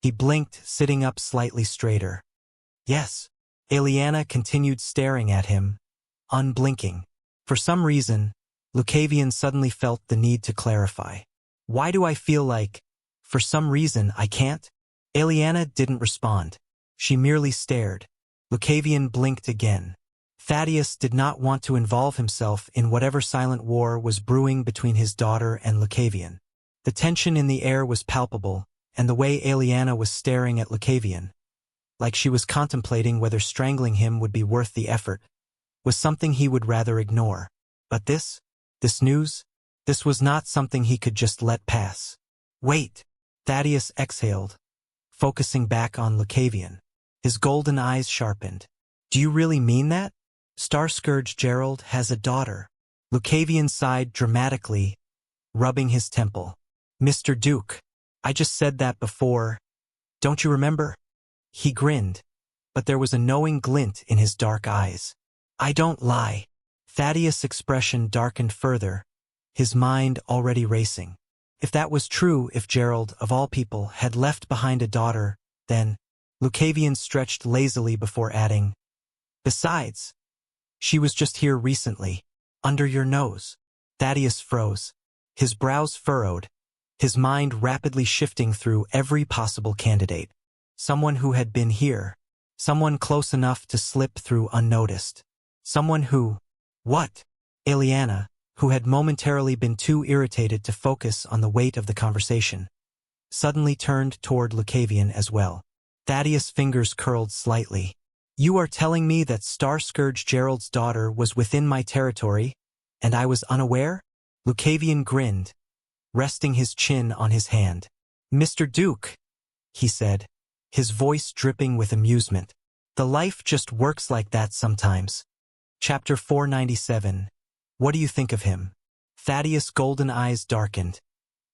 A: He blinked, sitting up slightly straighter. Yes. Aliana continued staring at him, unblinking. For some reason, Lucavion suddenly felt the need to clarify. Why do I feel like, for some reason, I can't? Aliana didn't respond. She merely stared. Lucavion blinked again. Thaddeus did not want to involve himself in whatever silent war was brewing between his daughter and Lucavion. The tension in the air was palpable, and the way Aliana was staring at Lucavion, like she was contemplating whether strangling him would be worth the effort, was something he would rather ignore. But this news, this was not something he could just let pass. Wait, Thaddeus exhaled, focusing back on Lucavion. His golden eyes sharpened. Do you really mean that? Starscourge Gerald has a daughter. Lucavion sighed dramatically, rubbing his temple. Mr. Duke, I just said that before. Don't you remember? He grinned, but there was a knowing glint in his dark eyes. I don't lie. Thaddeus' expression darkened further, his mind already racing. If that was true, if Gerald, of all people, had left behind a daughter, then, Lucavion stretched lazily before adding, besides, she was just here recently, under your nose. Thaddeus froze, his brows furrowed, his mind rapidly shifting through every possible candidate. Someone who had been here, someone close enough to slip through unnoticed. Someone who, what? Aliana, who had momentarily been too irritated to focus on the weight of the conversation, suddenly turned toward Lucavion as well. Thaddeus' fingers curled slightly. You are telling me that Star-Scourge Gerald's daughter was within my territory, and I was unaware? Lucavion grinned, resting his chin on his hand. Mr. Duke, he said, his voice dripping with amusement. The life just works like that sometimes. Chapter 497. What do you think of him? Thaddeus' golden eyes darkened,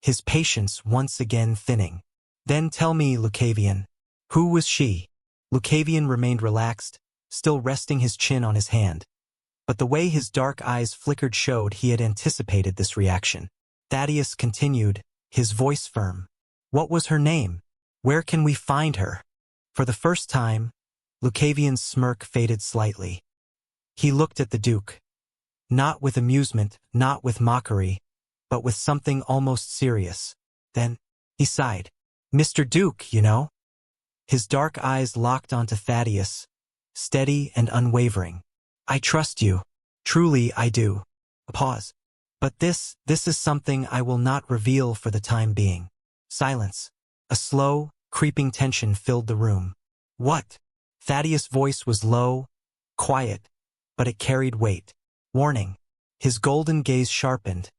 A: his patience once again thinning. Then tell me, Lucavion, who was she? Lucavion remained relaxed, still resting his chin on his hand. But the way his dark eyes flickered showed he had anticipated this reaction. Thaddeus continued, his voice firm. What was her name? Where can we find her? For the first time, Lucavion's smirk faded slightly. He looked at the Duke. Not with amusement, not with mockery, but with something almost serious. Then, he sighed. Mr. Duke, you know? His dark eyes locked onto Thaddeus, steady and unwavering. I trust you. Truly, I do. A pause. But this is something I will not reveal for the time being. Silence. A slow, creeping tension filled the room. What? Thaddeus' voice was low, quiet, but it carried weight. Warning. His golden gaze sharpened,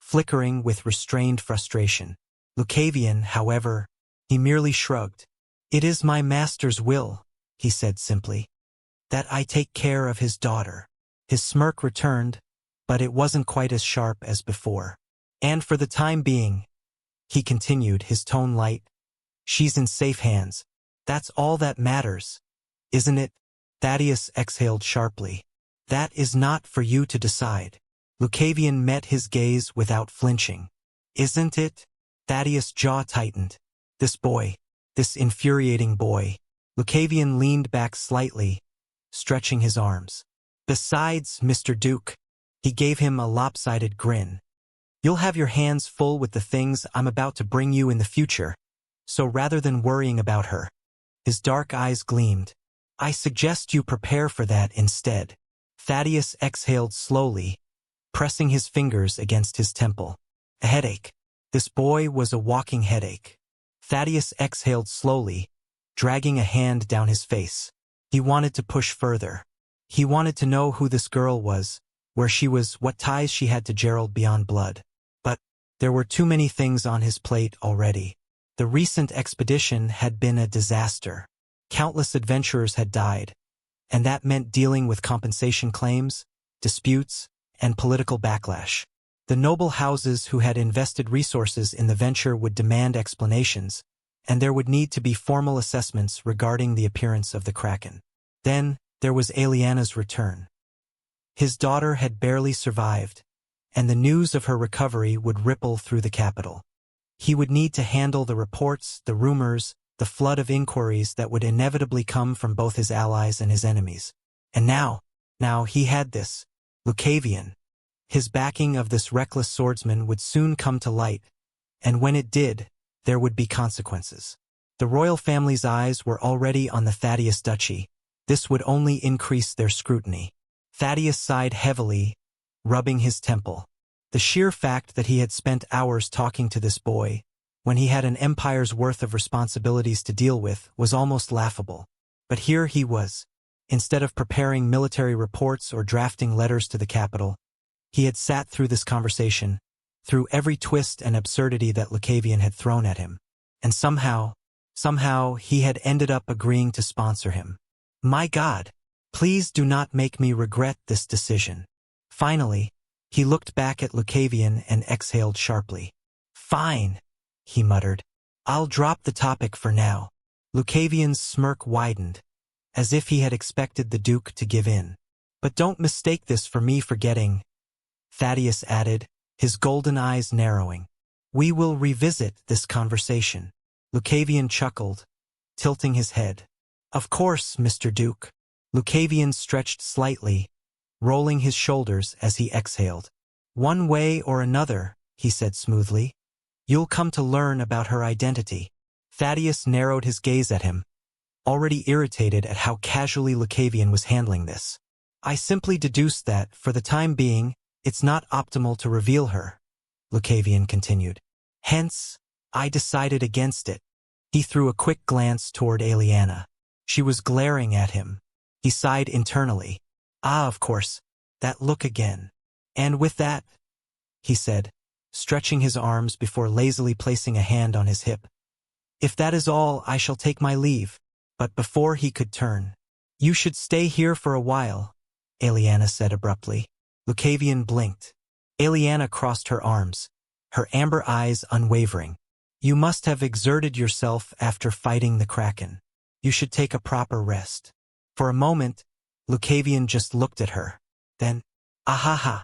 A: flickering with restrained frustration. Lucavion, however, he merely shrugged. It is my master's will, he said simply, that I take care of his daughter. His smirk returned, but it wasn't quite as sharp as before. And for the time being, he continued, his tone light, she's in safe hands. That's all that matters, isn't it? Thaddeus exhaled sharply. That is not for you to decide. Lucavion met his gaze without flinching. Isn't it? Thaddeus' jaw tightened. This boy. This infuriating boy. Lucavion leaned back slightly, stretching his arms. Besides, Mr. Duke, he gave him a lopsided grin. You'll have your hands full with the things I'm about to bring you in the future, so rather than worrying about her. His dark eyes gleamed. I suggest you prepare for that instead. Thaddeus exhaled slowly, pressing his fingers against his temple. A headache. This boy was a walking headache. Thaddeus exhaled slowly, dragging a hand down his face. He wanted to push further. He wanted to know who this girl was, where she was, what ties she had to Gerald beyond blood. But there were too many things on his plate already. The recent expedition had been a disaster. Countless adventurers had died, and that meant dealing with compensation claims, disputes, and political backlash. The noble houses who had invested resources in the venture would demand explanations, and there would need to be formal assessments regarding the appearance of the Kraken. Then, there was Aeliana's return. His daughter had barely survived, and the news of her recovery would ripple through the capital. He would need to handle the reports, the rumors, the flood of inquiries that would inevitably come from both his allies and his enemies. And now he had this, Lucavion. His backing of this reckless swordsman would soon come to light, and when it did, there would be consequences. The royal family's eyes were already on the Thaddeus duchy. This would only increase their scrutiny. Thaddeus sighed heavily, rubbing his temple. The sheer fact that he had spent hours talking to this boy, when he had an empire's worth of responsibilities to deal with, was almost laughable. But here he was. Instead of preparing military reports or drafting letters to the capital, he had sat through this conversation, through every twist and absurdity that Lucavion had thrown at him. And somehow he had ended up agreeing to sponsor him. My God, please do not make me regret this decision. Finally, he looked back at Lucavion and exhaled sharply. Fine, he muttered. I'll drop the topic for now. Lucavion's smirk widened, as if he had expected the Duke to give in. But don't mistake this for me forgetting, Thaddeus added, his golden eyes narrowing. We will revisit this conversation. Lucavion chuckled, tilting his head. Of course, Mr. Duke. Lucavion stretched slightly, rolling his shoulders as he exhaled. One way or another, he said smoothly, you'll come to learn about her identity. Thaddeus narrowed his gaze at him, already irritated at how casually Lucavion was handling this. I simply deduced that, for the time being, it's not optimal to reveal her, Lucavion continued. Hence, I decided against it. He threw a quick glance toward Aliana. She was glaring at him. He sighed internally. Ah, of course. That look again. And with that, he said, stretching his arms before lazily placing a hand on his hip. If that is all, I shall take my leave. But before he could turn, you should stay here for a while, Aliana said abruptly. Lucavion blinked. Aliana crossed her arms, her amber eyes unwavering. You must have exerted yourself after fighting the Kraken. You should take a proper rest. For a moment, Lucavion just looked at her. Then, ahaha.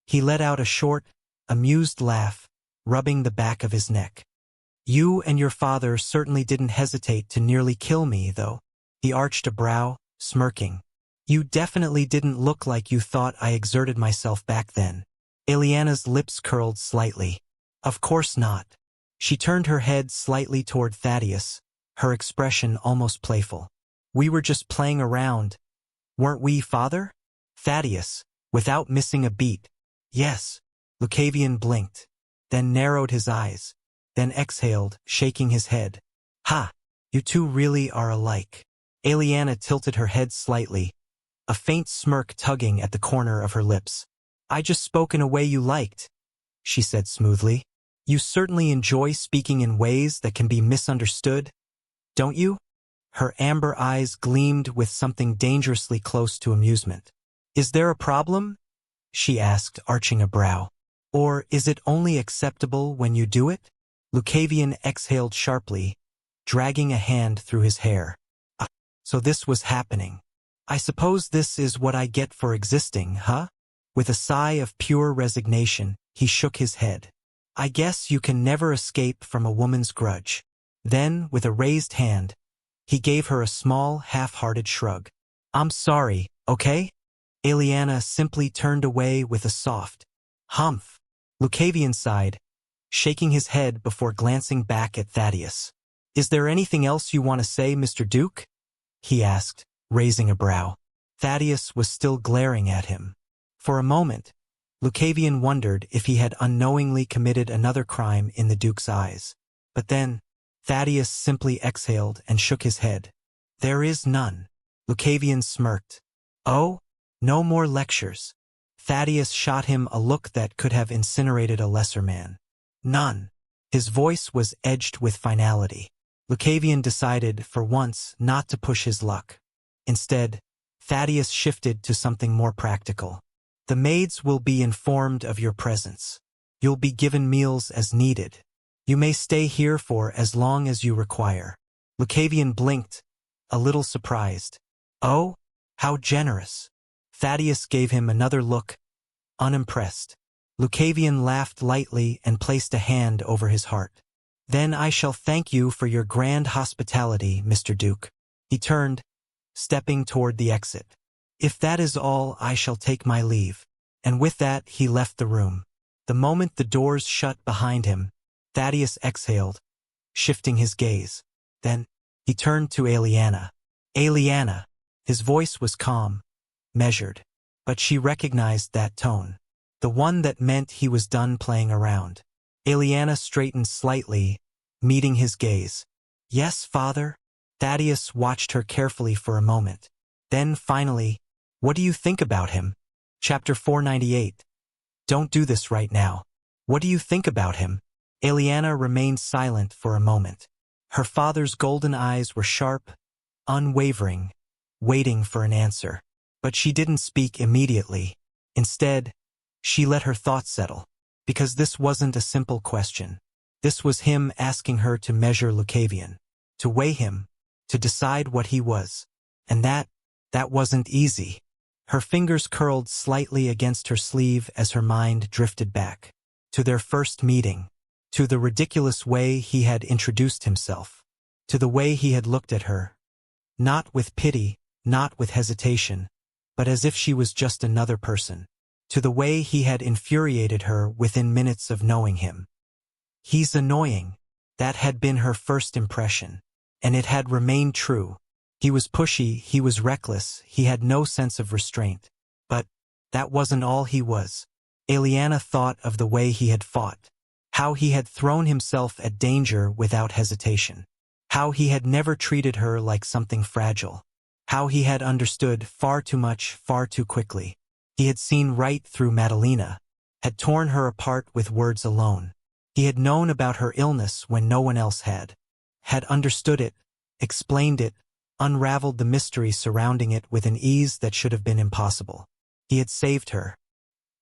A: He let out a short, amused laugh, rubbing the back of his neck. You and your father certainly didn't hesitate to nearly kill me, though. He arched a brow, smirking. You definitely didn't look like you thought I exerted myself back then. Aliana's lips curled slightly. Of course not. She turned her head slightly toward Thaddeus, her expression almost playful. We were just playing around. Weren't we, father? Thaddeus, without missing a beat. Yes. Lucavion blinked, then narrowed his eyes, then exhaled, shaking his head. Ha! You two really are alike. Aliana tilted her head slightly, a faint smirk tugging at the corner of her lips. I just spoke in a way you liked, she said smoothly. You certainly enjoy speaking in ways that can be misunderstood, don't you? Her amber eyes gleamed with something dangerously close to amusement. Is there a problem? She asked, arching a brow. Or is it only acceptable when you do it? Lucavion exhaled sharply, dragging a hand through his hair. So this was happening. I suppose this is what I get for existing, huh? With a sigh of pure resignation, he shook his head. I guess you can never escape from a woman's grudge. Then, with a raised hand, he gave her a small, half-hearted shrug. I'm sorry, okay? Aliana simply turned away with a soft humph. Lucavion sighed, shaking his head before glancing back at Thaddeus. Is there anything else you want to say, Mr. Duke? He asked, raising a brow. Thaddeus was still glaring at him. For a moment, Lucavion wondered if he had unknowingly committed another crime in the Duke's eyes. But then, Thaddeus simply exhaled and shook his head. There is none. Lucavion smirked. Oh? No more lectures. Thaddeus shot him a look that could have incinerated a lesser man. None. His voice was edged with finality. Lucavion decided, for once, not to push his luck. Instead, Thaddeus shifted to something more practical. The maids will be informed of your presence. You'll be given meals as needed. You may stay here for as long as you require. Lucavion blinked, a little surprised. Oh, how generous. Thaddeus gave him another look, unimpressed. Lucavion laughed lightly and placed a hand over his heart. Then I shall thank you for your grand hospitality, Mr. Duke. He turned, stepping toward the exit. If that is all, I shall take my leave. And with that, he left the room. The moment the doors shut behind him, Thaddeus exhaled, shifting his gaze. Then, he turned to Aliana. Aliana. His voice was calm, measured, but she recognized that tone. The one that meant he was done playing around. Aliana straightened slightly, meeting his gaze. Yes, father? Thaddeus watched her carefully for a moment. Then, finally, what do you think about him? Chapter 498. Don't do this right now. What do you think about him? Aliana remained silent for a moment. Her father's golden eyes were sharp, unwavering, waiting for an answer. But she didn't speak immediately. Instead, she let her thoughts settle. Because this wasn't a simple question. This was him asking her to measure Lucavion, to weigh him, to decide what he was. And that wasn't easy. Her fingers curled slightly against her sleeve as her mind drifted back. To their first meeting. To the ridiculous way he had introduced himself. To the way he had looked at her. Not with pity, not with hesitation, but as if she was just another person. To the way he had infuriated her within minutes of knowing him. He's annoying. That had been her first impression. And it had remained true. He was pushy, he was reckless, he had no sense of restraint. But that wasn't all he was. Aliana thought of the way he had fought. How he had thrown himself at danger without hesitation. How he had never treated her like something fragile. How he had understood far too much far too quickly. He had seen right through Madalena, had torn her apart with words alone. He had known about her illness when no one else had understood it, explained it, unraveled the mystery surrounding it with an ease that should have been impossible. He had saved her.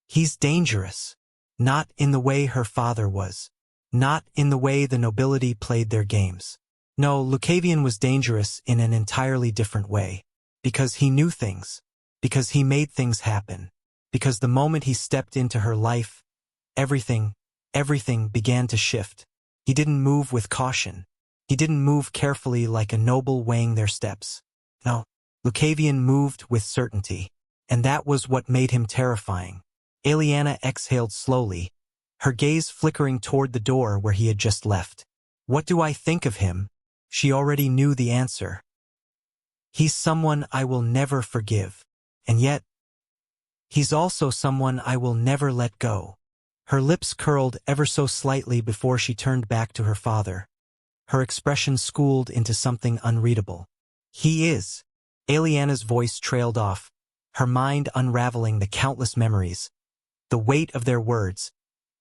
A: He's dangerous. Not in the way her father was. Not in the way the nobility played their games. No, Lucavion was dangerous in an entirely different way. Because he knew things. Because he made things happen. Because the moment he stepped into her life, everything began to shift. He didn't move with caution. He didn't move carefully like a noble weighing their steps. No, Lucavion moved with certainty. And that was what made him terrifying. Eliana exhaled slowly, her gaze flickering toward the door where he had just left. What do I think of him? She already knew the answer. He's someone I will never forgive. And yet, he's also someone I will never let go. Her lips curled ever so slightly before she turned back to her father. Her expression schooled into something unreadable. He is. Eliana's voice trailed off, her mind unraveling the countless memories, the weight of their words,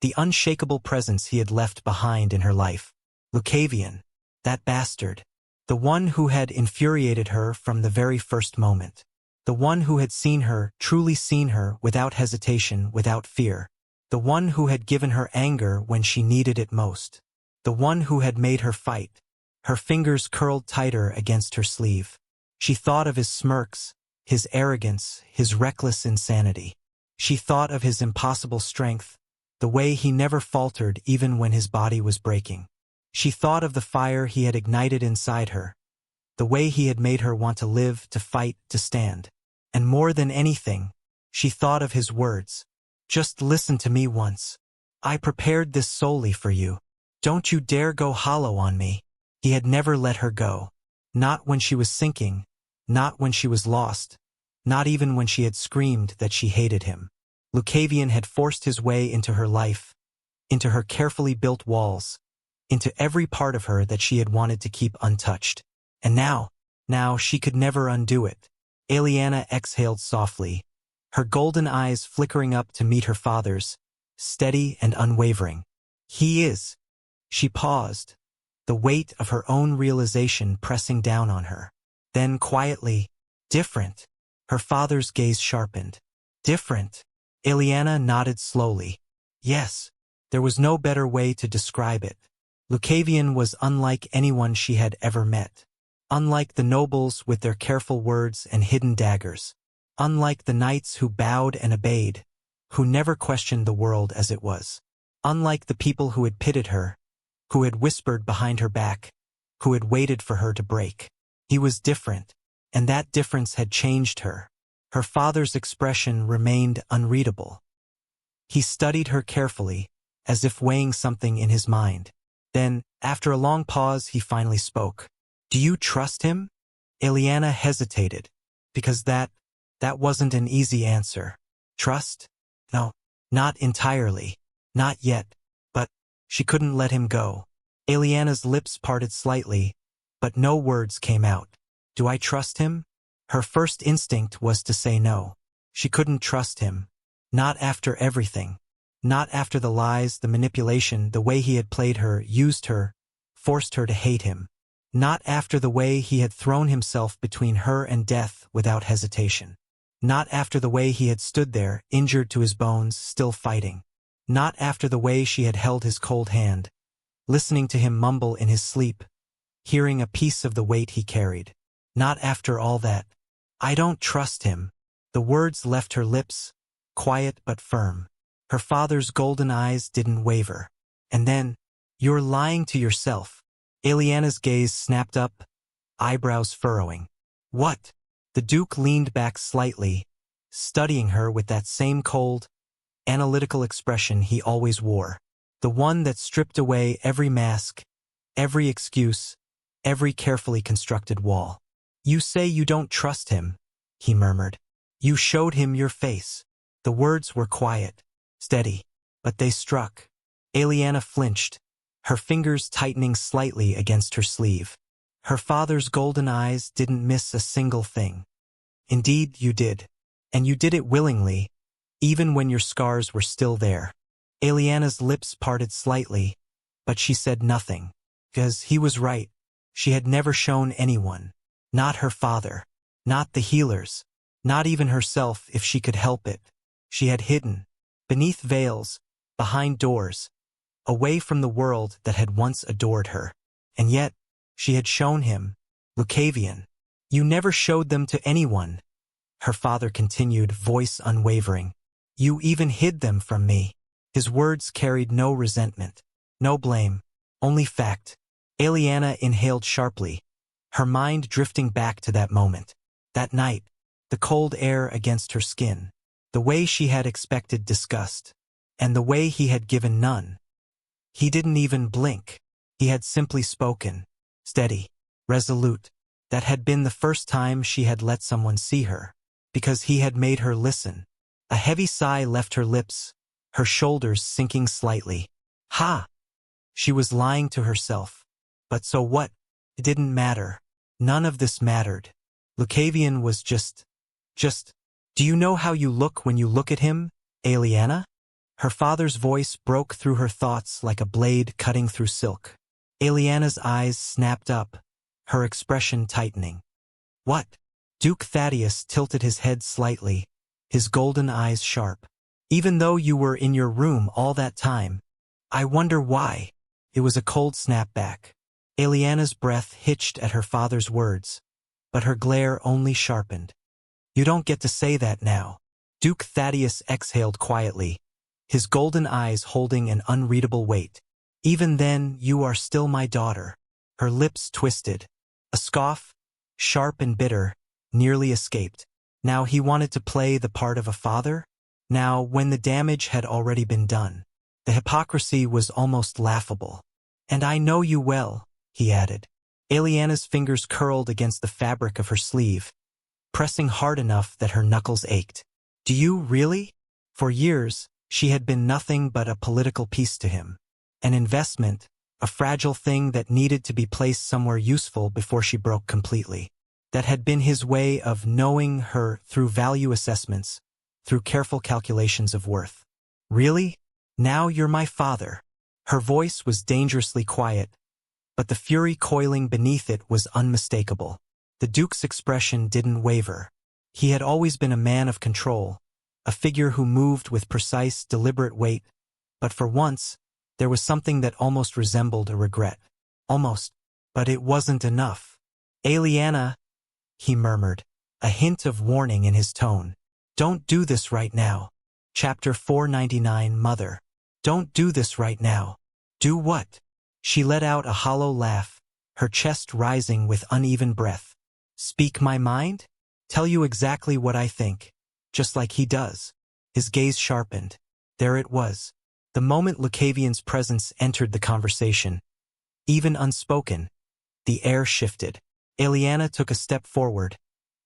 A: the unshakable presence he had left behind in her life. Lucavion, that bastard. The one who had infuriated her from the very first moment. The one who had seen her, truly seen her, without hesitation, without fear. The one who had given her anger when she needed it most. The one who had made her fight. Her fingers curled tighter against her sleeve. She thought of his smirks, his arrogance, his reckless insanity. She thought of his impossible strength, the way he never faltered even when his body was breaking. She thought of the fire he had ignited inside her, the way he had made her want to live, to fight, to stand. And more than anything, she thought of his words. Just listen to me once. I prepared this solely for you. Don't you dare go hollow on me. He had never let her go. Not when she was sinking, not when she was lost, not even when she had screamed that she hated him. Lucavion had forced his way into her life, into her carefully built walls, into every part of her that she had wanted to keep untouched. And now she could never undo it. Eliana exhaled softly, her golden eyes flickering up to meet her father's, steady and unwavering. He is. She paused, the weight of her own realization pressing down on her. Then quietly, different. Her father's gaze sharpened. Different. Eliana nodded slowly. Yes, there was no better way to describe it. Lucavion was unlike anyone she had ever met. Unlike the nobles with their careful words and hidden daggers. Unlike the knights who bowed and obeyed, who never questioned the world as it was. Unlike the people who had pitied her, who had whispered behind her back, who had waited for her to break. He was different, and that difference had changed her. Her father's expression remained unreadable. He studied her carefully, as if weighing something in his mind. Then, after a long pause, he finally spoke. Do you trust him? Eliana hesitated, because that wasn't an easy answer. Trust? No, not entirely. Not yet. But she couldn't let him go. Eliana's lips parted slightly, but no words came out. Do I trust him? Her first instinct was to say no. She couldn't trust him. Not after everything. Not after the lies, the manipulation, the way he had played her, used her, forced her to hate him. Not after the way he had thrown himself between her and death without hesitation. Not after the way he had stood there, injured to his bones, still fighting. Not after the way she had held his cold hand, listening to him mumble in his sleep, hearing a piece of the weight he carried. Not after all that. I don't trust him. The words left her lips, quiet but firm. Her father's golden eyes didn't waver. And then, you're lying to yourself. Eliana's gaze snapped up, eyebrows furrowing. What? The Duke leaned back slightly, studying her with that same cold, analytical expression he always wore. The one that stripped away every mask, every excuse, every carefully constructed wall. You say you don't trust him, he murmured. You showed him your face. The words were quiet, steady, but they struck. Eliana flinched, her fingers tightening slightly against her sleeve. Her father's golden eyes didn't miss a single thing. Indeed, you did. And you did it willingly, even when your scars were still there. Eliana's lips parted slightly, but she said nothing. Because he was right. She had never shown anyone. Not her father. Not the healers. Not even herself if she could help it. She had hidden. Beneath veils. Behind doors. Away from the world that had once adored her. And yet, she had shown him. Lucavion. You never showed them to anyone. Her father continued, voice unwavering. You even hid them from me. His words carried no resentment. No blame. Only fact. Eliana inhaled sharply, her mind drifting back to that moment. That night, the cold air against her skin, the way she had expected disgust, and the way he had given none. He didn't even blink. He had simply spoken, steady, resolute. That had been the first time she had let someone see her, because he had made her listen. A heavy sigh left her lips, her shoulders sinking slightly. Ha! She was lying to herself. But so what? It didn't matter. None of this mattered. Lucavion was just. Do you know how you look when you look at him, Eliana? Her father's voice broke through her thoughts like a blade cutting through silk. Eliana's eyes snapped up, her expression tightening. What? Duke Thaddeus tilted his head slightly, his golden eyes sharp. Even though you were in your room all that time, I wonder why. It was a cold snapback. Eliana's breath hitched at her father's words, but her glare only sharpened. You don't get to say that now. Duke Thaddeus exhaled quietly, his golden eyes holding an unreadable weight. Even then, you are still my daughter. Her lips twisted. A scoff, sharp and bitter, nearly escaped. Now he wanted to play the part of a father? Now, when the damage had already been done. The hypocrisy was almost laughable. And I know you well, he added. Eliana's fingers curled against the fabric of her sleeve, pressing hard enough that her knuckles ached. Do you really? For years, she had been nothing but a political piece to him. An investment, a fragile thing that needed to be placed somewhere useful before she broke completely. That had been his way of knowing her through value assessments, through careful calculations of worth. Really? Now you're my father. Her voice was dangerously quiet, but the fury coiling beneath it was unmistakable. The Duke's expression didn't waver. He had always been a man of control, a figure who moved with precise, deliberate weight, but for once, there was something that almost resembled a regret. Almost. But it wasn't enough. Eliana, he murmured, a hint of warning in his tone. Don't do this right now. Chapter 499, Mother. Don't do this right now. Do what? She let out a hollow laugh, her chest rising with uneven breath. Speak my mind? Tell you exactly what I think. Just like he does. His gaze sharpened. There it was. The moment Lucavion's presence entered the conversation. Even unspoken. The air shifted. Eliana took a step forward,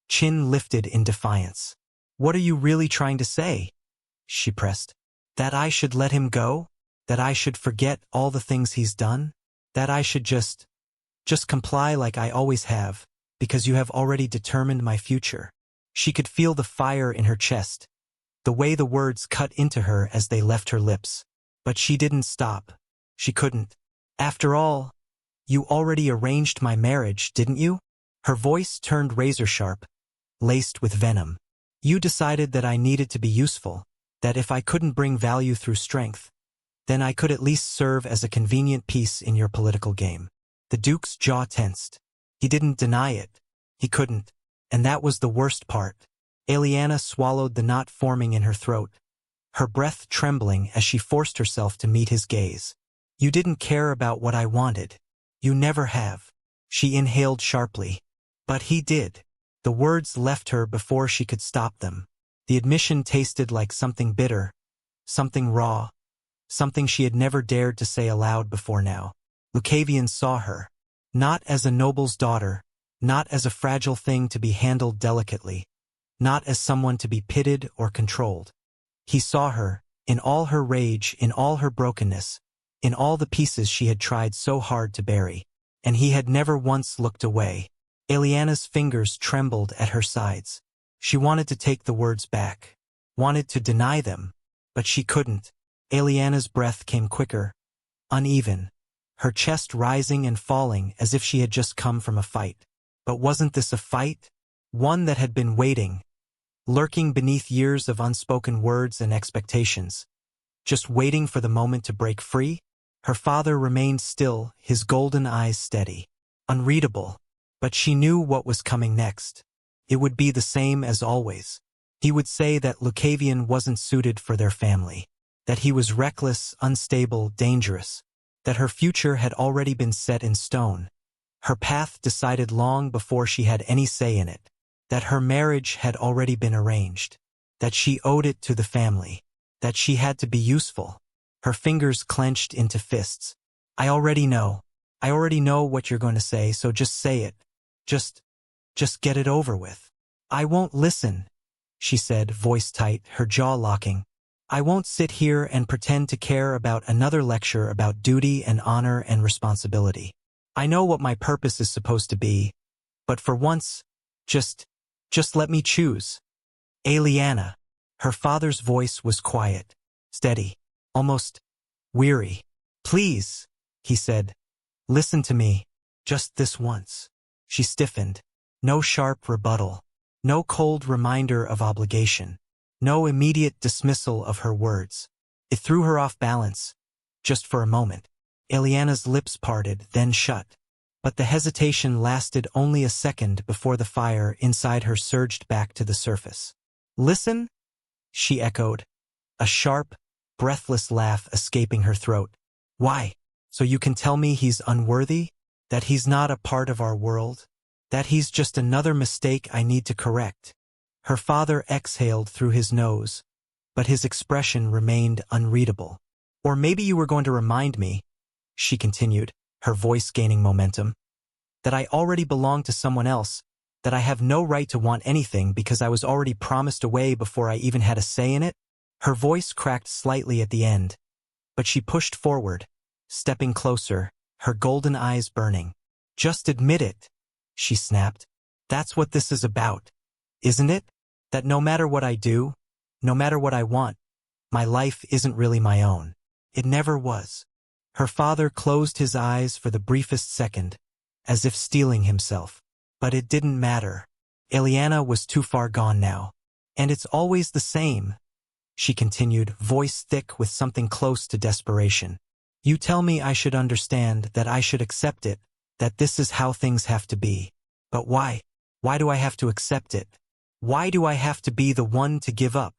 A: chin lifted in defiance. What are you really trying to say? She pressed. That I should let him go? That I should forget all the things he's done? That I should just comply like I always have, because you have already determined my future? She could feel the fire in her chest, the way the words cut into her as they left her lips. But she didn't stop. She couldn't. After all, you already arranged my marriage, didn't you? Her voice turned razor-sharp, laced with venom. You decided that I needed to be useful, that if I couldn't bring value through strength, then I could at least serve as a convenient piece in your political game. The Duke's jaw tensed. He didn't deny it. He couldn't. And that was the worst part. Eliana swallowed the knot forming in her throat, her breath trembling as she forced herself to meet his gaze. You didn't care about what I wanted. You never have. She inhaled sharply. But he did. The words left her before she could stop them. The admission tasted like something bitter, something raw, something she had never dared to say aloud before now. Lucavion saw her, not as a noble's daughter, not as a fragile thing to be handled delicately, not as someone to be pitied or controlled. He saw her, in all her rage, in all her brokenness, in all the pieces she had tried so hard to bury. And he had never once looked away. Eliana's fingers trembled at her sides. She wanted to take the words back, wanted to deny them, but she couldn't. Eliana's breath came quicker, uneven, her chest rising and falling as if she had just come from a fight. But wasn't this a fight? One that had been waiting, lurking beneath years of unspoken words and expectations, just waiting for the moment to break free? Her father remained still, his golden eyes steady, unreadable, but she knew what was coming next. It would be the same as always. He would say that Lucavion wasn't suited for their family, that he was reckless, unstable, dangerous, that her future had already been set in stone, her path decided long before she had any say in it, that her marriage had already been arranged, that she owed it to the family, that she had to be useful. Her fingers clenched into fists. I already know what you're going to say, so just say it. Just get it over with. I won't listen, she said, voice tight, her jaw locking. I won't sit here and pretend to care about another lecture about duty and honor and responsibility. I know what my purpose is supposed to be, but for once, just let me choose. Eliana. Her father's voice was quiet, steady, almost weary. Please, he said, listen to me, just this once. She stiffened. No sharp rebuttal, no cold reminder of obligation, no immediate dismissal of her words. It threw her off balance, just for a moment. Eliana's lips parted, then shut. But the hesitation lasted only a second before the fire inside her surged back to the surface. Listen? She echoed, a sharp, breathless laugh escaping her throat. Why? So you can tell me he's unworthy? That he's not a part of our world? That he's just another mistake I need to correct? Her father exhaled through his nose, but his expression remained unreadable. Or maybe you were going to remind me, she continued, her voice gaining momentum, that I already belong to someone else, that I have no right to want anything because I was already promised away before I even had a say in it? Her voice cracked slightly at the end, but she pushed forward, stepping closer, her golden eyes burning. Just admit it, she snapped. That's what this is about, isn't it? That no matter what I do, no matter what I want, my life isn't really my own. It never was. Her father closed his eyes for the briefest second, as if steeling himself. But it didn't matter. Eliana was too far gone now. And it's always the same, she continued, voice thick with something close to desperation. You tell me I should understand, that I should accept it, that this is how things have to be. But why? Why do I have to accept it? Why do I have to be the one to give up?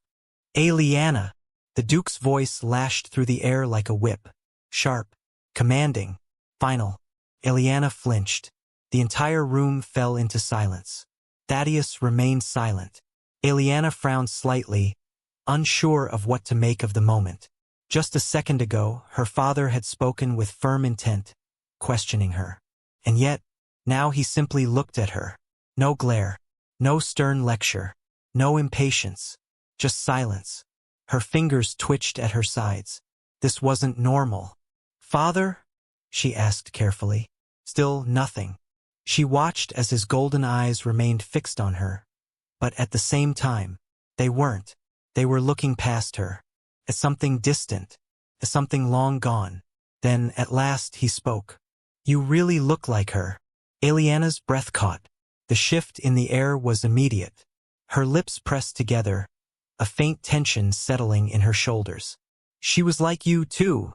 A: Eliana! The Duke's voice lashed through the air like a whip. Sharp, commanding, final. Eliana flinched. The entire room fell into silence. Thaddeus remained silent. Eliana frowned slightly, unsure of what to make of the moment. Just a second ago, her father had spoken with firm intent, questioning her. And yet, now he simply looked at her. No glare, no stern lecture, no impatience, just silence. Her fingers twitched at her sides. This wasn't normal. Father? She asked carefully. Still nothing. She watched as his golden eyes remained fixed on her. But at the same time, they weren't. They were looking past her, at something distant, at something long gone. Then, at last, he spoke. You really look like her. Eliana's breath caught. The shift in the air was immediate. Her lips pressed together, a faint tension settling in her shoulders. She was like you, too,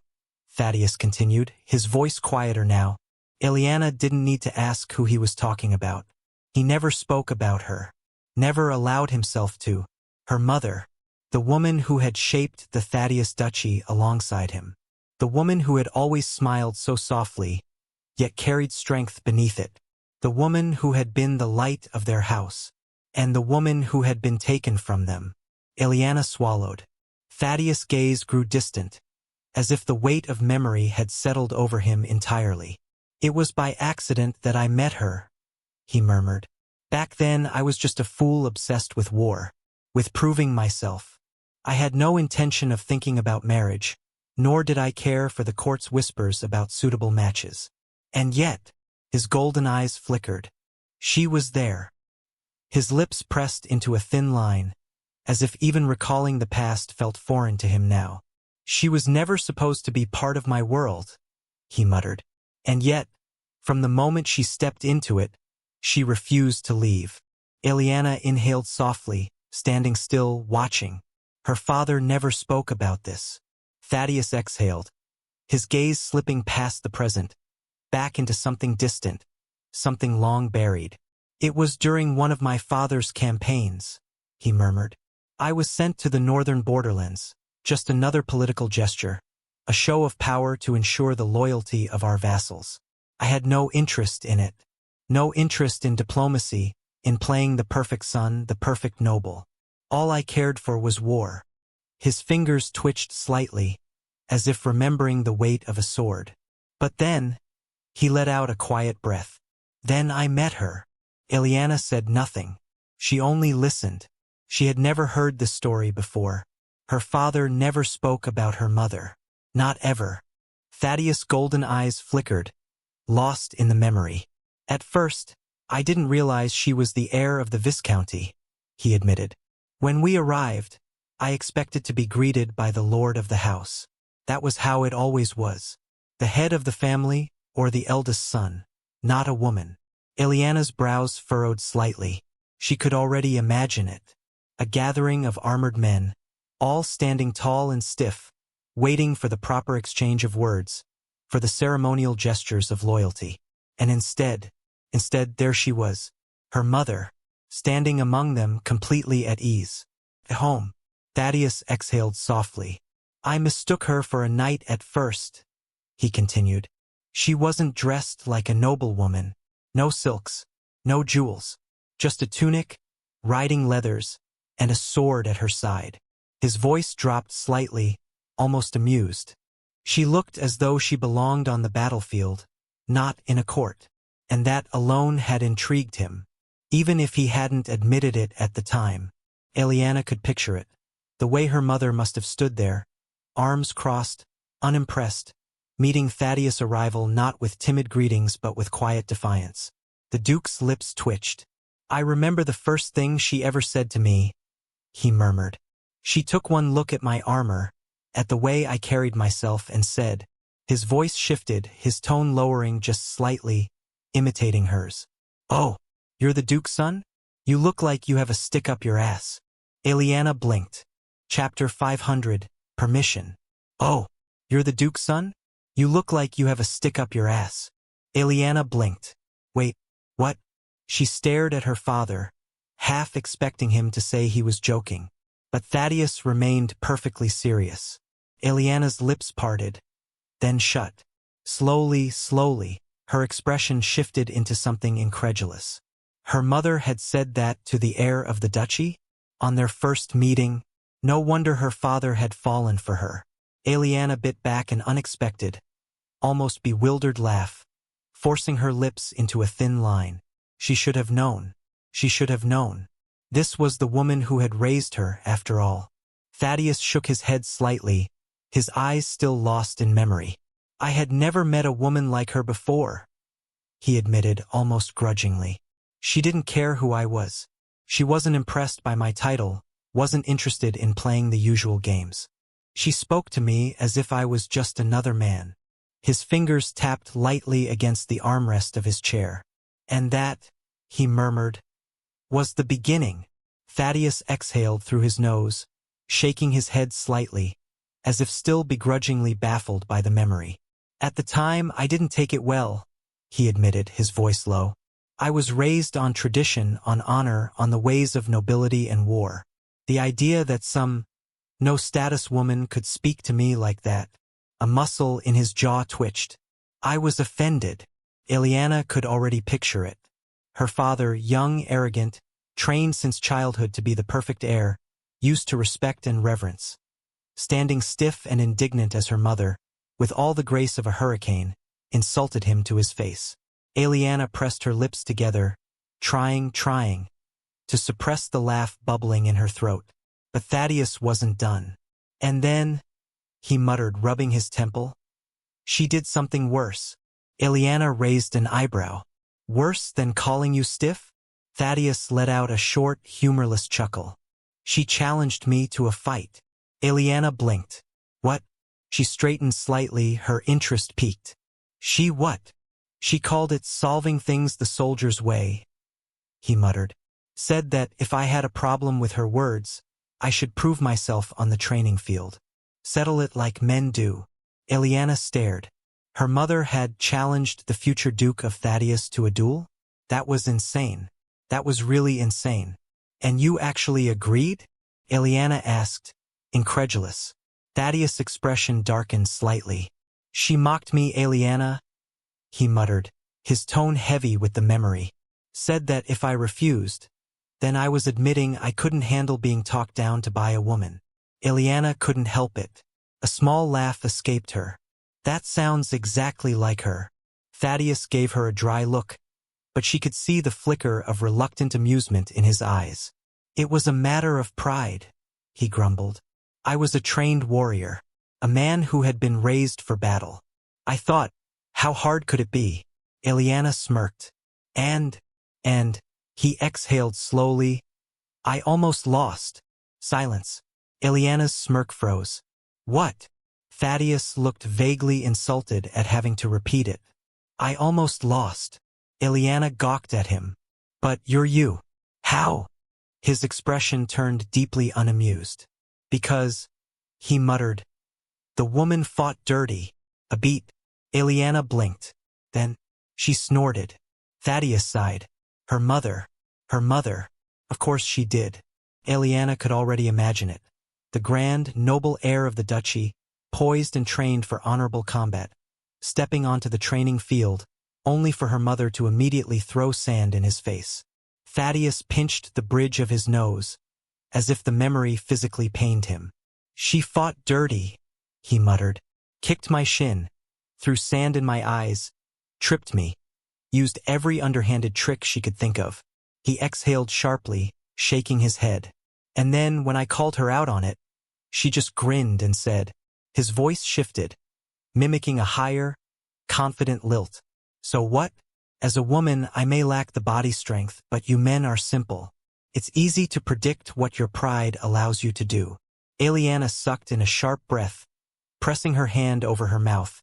A: Thaddeus continued, his voice quieter now. Eliana didn't need to ask who he was talking about. He never spoke about her, never allowed himself to. Her mother, the woman who had shaped the Thaddeus duchy alongside him. The woman who had always smiled so softly, yet carried strength beneath it. The woman who had been the light of their house. And the woman who had been taken from them. Eliana swallowed. Thaddeus' gaze grew distant, as if the weight of memory had settled over him entirely. It was by accident that I met her, he murmured. Back then I was just a fool obsessed with war, with proving myself. I had no intention of thinking about marriage, nor did I care for the court's whispers about suitable matches. And yet, his golden eyes flickered. She was there. His lips pressed into a thin line, as if even recalling the past felt foreign to him now. She was never supposed to be part of my world, he muttered. And yet, from the moment she stepped into it, she refused to leave. Ileana inhaled softly, standing still, watching. Her father never spoke about this. Thaddeus exhaled, his gaze slipping past the present, back into something distant, something long buried. It was during one of my father's campaigns, he murmured. I was sent to the northern borderlands, just another political gesture, a show of power to ensure the loyalty of our vassals. I had no interest in it. No interest in diplomacy, in playing the perfect son, the perfect noble. All I cared for was war. His fingers twitched slightly, as if remembering the weight of a sword. But then, he let out a quiet breath. Then I met her. Ileana said nothing. She only listened. She had never heard this story before. Her father never spoke about her mother. Not ever. Thaddeus' golden eyes flickered, lost in the memory. At first, I didn't realize she was the heir of the Viscounty, he admitted. When we arrived, I expected to be greeted by the lord of the house. That was how it always was. The head of the family, or the eldest son, not a woman. Ileana's brows furrowed slightly. She could already imagine it. A gathering of armored men, all standing tall and stiff, waiting for the proper exchange of words, for the ceremonial gestures of loyalty. And instead, there she was, her mother, standing among them completely at ease. At home. Thaddeus exhaled softly. I mistook her for a knight at first, he continued. She wasn't dressed like a noblewoman. No silks, no jewels, just a tunic, riding leathers, and a sword at her side. His voice dropped slightly, almost amused. She looked as though she belonged on the battlefield, not in a court. And that alone had intrigued him, even if he hadn't admitted it at the time. Ileana could picture it. The way her mother must have stood there, arms crossed, unimpressed, meeting Thaddeus' arrival not with timid greetings but with quiet defiance. The Duke's lips twitched. I remember the first thing she ever said to me, he murmured. She took one look at my armor, at the way I carried myself, and said, his voice shifted, his tone lowering just slightly, imitating hers. Oh, you're the Duke's son? You look like you have a stick up your ass. Ileana blinked. Chapter 500, Permission. Oh, you're the Duke's son? You look like you have a stick up your ass. Ileana blinked. Wait, what? She stared at her father, half expecting him to say he was joking. But Thaddeus remained perfectly serious. Ileana's lips parted, then shut. Slowly, her expression shifted into something incredulous. Her mother had said that to the heir of the duchy? On their first meeting? No wonder her father had fallen for her. Ileana bit back an unexpected, almost bewildered laugh, forcing her lips into a thin line. She should have known. She should have known. This was the woman who had raised her, after all. Thaddeus shook his head slightly, his eyes still lost in memory. I had never met a woman like her before, he admitted almost grudgingly. She didn't care who I was. She wasn't impressed by my title, wasn't interested in playing the usual games. She spoke to me as if I was just another man. His fingers tapped lightly against the armrest of his chair. And that, he murmured, was the beginning. Thaddeus exhaled through his nose, shaking his head slightly, as if still begrudgingly baffled by the memory. At the time, I didn't take it well, he admitted, his voice low. I was raised on tradition, on honor, on the ways of nobility and war. The idea that some no-status woman could speak to me like that. A muscle in his jaw twitched. I was offended. Ileana could already picture it. Her father, young, arrogant, trained since childhood to be the perfect heir, used to respect and reverence. Standing stiff and indignant as her mother, with all the grace of a hurricane, insulted him to his face. Ileana pressed her lips together, trying to suppress the laugh bubbling in her throat. But Thaddeus wasn't done. And then, he muttered, rubbing his temple. She did something worse. Ileana raised an eyebrow. Worse than calling you stiff? Thaddeus let out a short, humorless chuckle. She challenged me to a fight. Ileana blinked. What? She straightened slightly, her interest piqued. She what? She called it solving things the soldier's way, he muttered. Said that if I had a problem with her words, I should prove myself on the training field. Settle it like men do. Ileana stared. Her mother had challenged the future Duke of Thaddeus to a duel? That was insane. That was really insane. And you actually agreed? Ileana asked, incredulous. Thaddeus' expression darkened slightly. She mocked me, Ileana, he muttered, his tone heavy with the memory. Said that if I refused, then I was admitting I couldn't handle being talked down to by a woman. Ileana couldn't help it. A small laugh escaped her. That sounds exactly like her. Thaddeus gave her a dry look, but she could see the flicker of reluctant amusement in his eyes. It was a matter of pride, he grumbled. I was a trained warrior, a man who had been raised for battle. I thought, how hard could it be? Ileana smirked. And, he exhaled slowly. I almost lost. Silence. Ileana's smirk froze. What? Thaddeus looked vaguely insulted at having to repeat it. I almost lost. Ileana gawked at him. But you're you. How? His expression turned deeply unamused. Because, he muttered. The woman fought dirty. A beat. Ileana blinked. Then, she snorted. Thaddeus sighed. Her mother. Of course she did. Ileana could already imagine it. The grand, noble heir of the duchy, poised and trained for honorable combat, stepping onto the training field, only for her mother to immediately throw sand in his face. Thaddeus pinched the bridge of his nose, as if the memory physically pained him. She fought dirty, he muttered, kicked my shin, threw sand in my eyes, tripped me, used every underhanded trick she could think of. He exhaled sharply, shaking his head. And then, when I called her out on it, she just grinned and said, his voice shifted, mimicking a higher, confident lilt. So what? As a woman, I may lack the body strength, but you men are simple. It's easy to predict what your pride allows you to do. Ileana sucked in a sharp breath, pressing her hand over her mouth,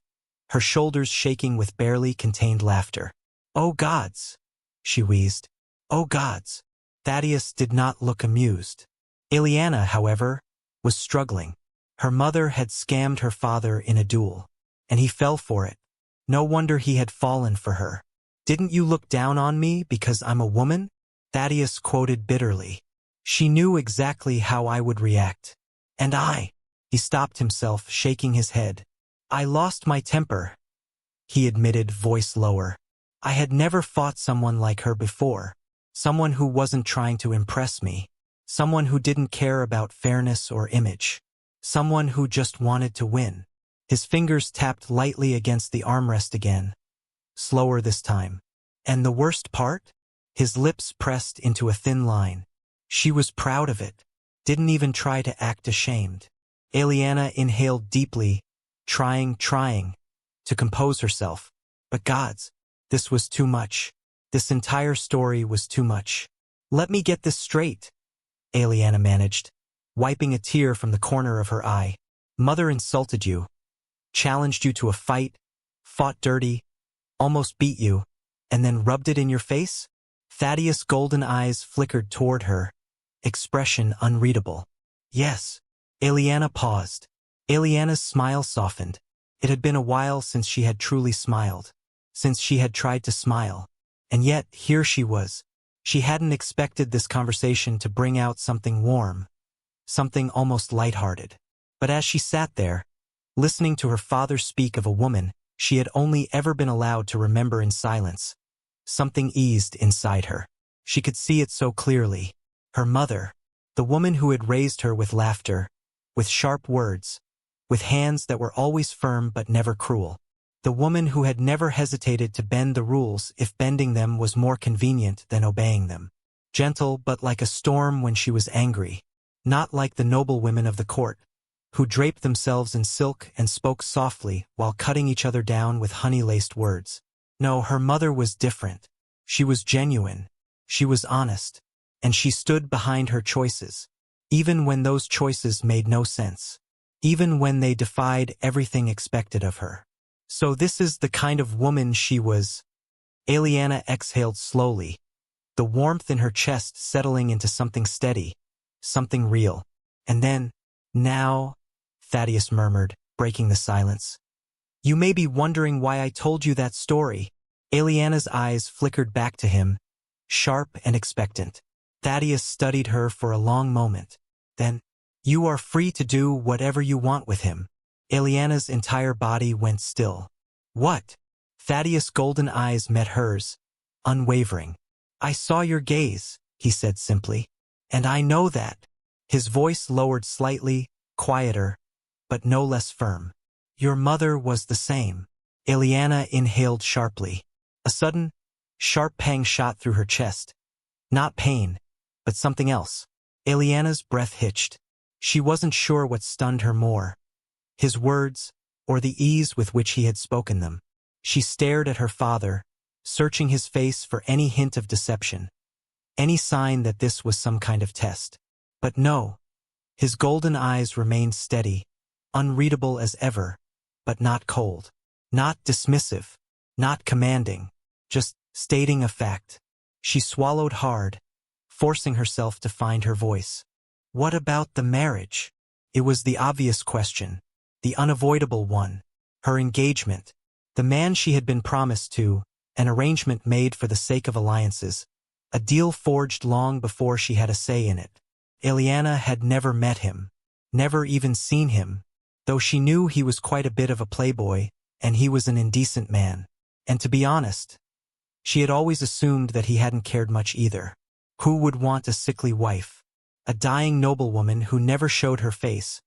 A: her shoulders shaking with barely contained laughter. Oh gods, she wheezed. Oh gods. Thaddeus did not look amused. Ileana, however, was struggling. Her mother had scammed her father in a duel, and he fell for it. No wonder he had fallen for her. Didn't you look down on me because I'm a woman? Thaddeus quoted bitterly. She knew exactly how I would react. And he stopped himself, shaking his head. I lost my temper, he admitted, voice lower. I had never fought someone like her before. Someone who wasn't trying to impress me. Someone who didn't care about fairness or image. Someone who just wanted to win. His fingers tapped lightly against the armrest again. Slower this time. And the worst part? His lips pressed into a thin line. She was proud of it. Didn't even try to act ashamed. Ileana inhaled deeply, trying to compose herself. But gods, this was too much. This entire story was too much. Let me get this straight, Ileana managed, wiping a tear from the corner of her eye. Mother insulted you, challenged you to a fight, fought dirty, almost beat you, and then rubbed it in your face? Thaddeus' golden eyes flickered toward her, expression unreadable. Yes. Ileana paused. Ileana's smile softened. It had been a while since she had truly smiled, since she had tried to smile. And yet, here she was. She hadn't expected this conversation to bring out something warm, something almost lighthearted. But as she sat there, listening to her father speak of a woman she had only ever been allowed to remember in silence, something eased inside her. She could see it so clearly. Her mother, the woman who had raised her with laughter, with sharp words, with hands that were always firm but never cruel. The woman who had never hesitated to bend the rules if bending them was more convenient than obeying them. Gentle but like a storm when she was angry. Not like the noble women of the court, who draped themselves in silk and spoke softly while cutting each other down with honey-laced words. No, her mother was different. She was genuine. She was honest. And she stood behind her choices, even when those choices made no sense, even when they defied everything expected of her. So this is the kind of woman she was. Eliana exhaled slowly, the warmth in her chest settling into something steady, something real. And then, now, Thaddeus murmured, breaking the silence. You may be wondering why I told you that story. Eliana's eyes flickered back to him, sharp and expectant. Thaddeus studied her for a long moment. Then, you are free to do whatever you want with him. Eliana's entire body went still. What? Thaddeus' golden eyes met hers, unwavering. I saw your gaze, he said simply. And I know that. His voice lowered slightly, quieter, but no less firm. Your mother was the same. Eliana inhaled sharply. A sudden, sharp pang shot through her chest. Not pain, but something else. Eliana's breath hitched. She wasn't sure what stunned her more, his words, or the ease with which he had spoken them. She stared at her father, searching his face for any hint of deception, any sign that this was some kind of test. But no, his golden eyes remained steady, unreadable as ever, but not cold, not dismissive, not commanding, just stating a fact. She swallowed hard, forcing herself to find her voice. What about the marriage? It was the obvious question, the unavoidable one. Her engagement, the man she had been promised to, an arrangement made for the sake of alliances, a deal forged long before she had a say in it. Eliana had never met him, never even seen him, though she knew he was quite a bit of a playboy, and he was an indecent man. And to be honest, she had always assumed that he hadn't cared much either. Who would want a sickly wife? A dying noblewoman who never showed her face,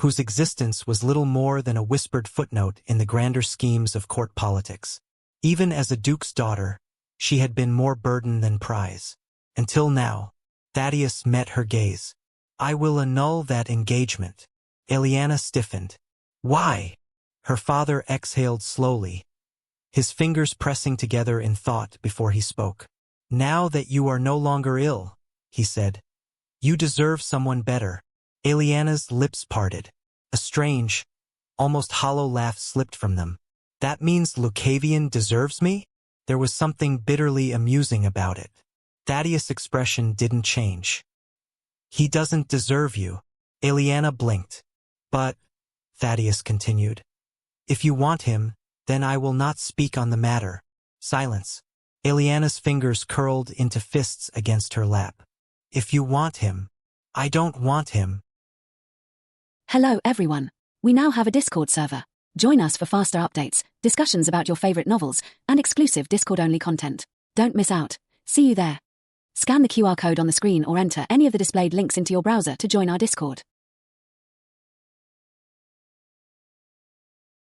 A: whose existence was little more than a whispered footnote in the grander schemes of court politics. Even as a duke's daughter, she had been more burden than prize. Until now, Thaddeus met her gaze. I will annul that engagement. Eliana stiffened. Why? Her father exhaled slowly, his fingers pressing together in thought before he spoke. Now that you are no longer ill, he said. You deserve someone better. Eliana's lips parted. A strange, almost hollow laugh slipped from them. That means Lucavion deserves me? There was something bitterly amusing about it. Thaddeus' expression didn't change. He doesn't deserve you. Eliana blinked. But, Thaddeus continued, if you want him, then I will not speak on the matter. Silence. Eliana's fingers curled into fists against her lap. If you want him, I don't want him.
B: Hello everyone. We now have a Discord server. Join us for faster updates, discussions about your favorite novels, and exclusive Discord-only content. Don't miss out. See you there. Scan the QR code on the screen or enter any of the displayed links into your browser to join our Discord.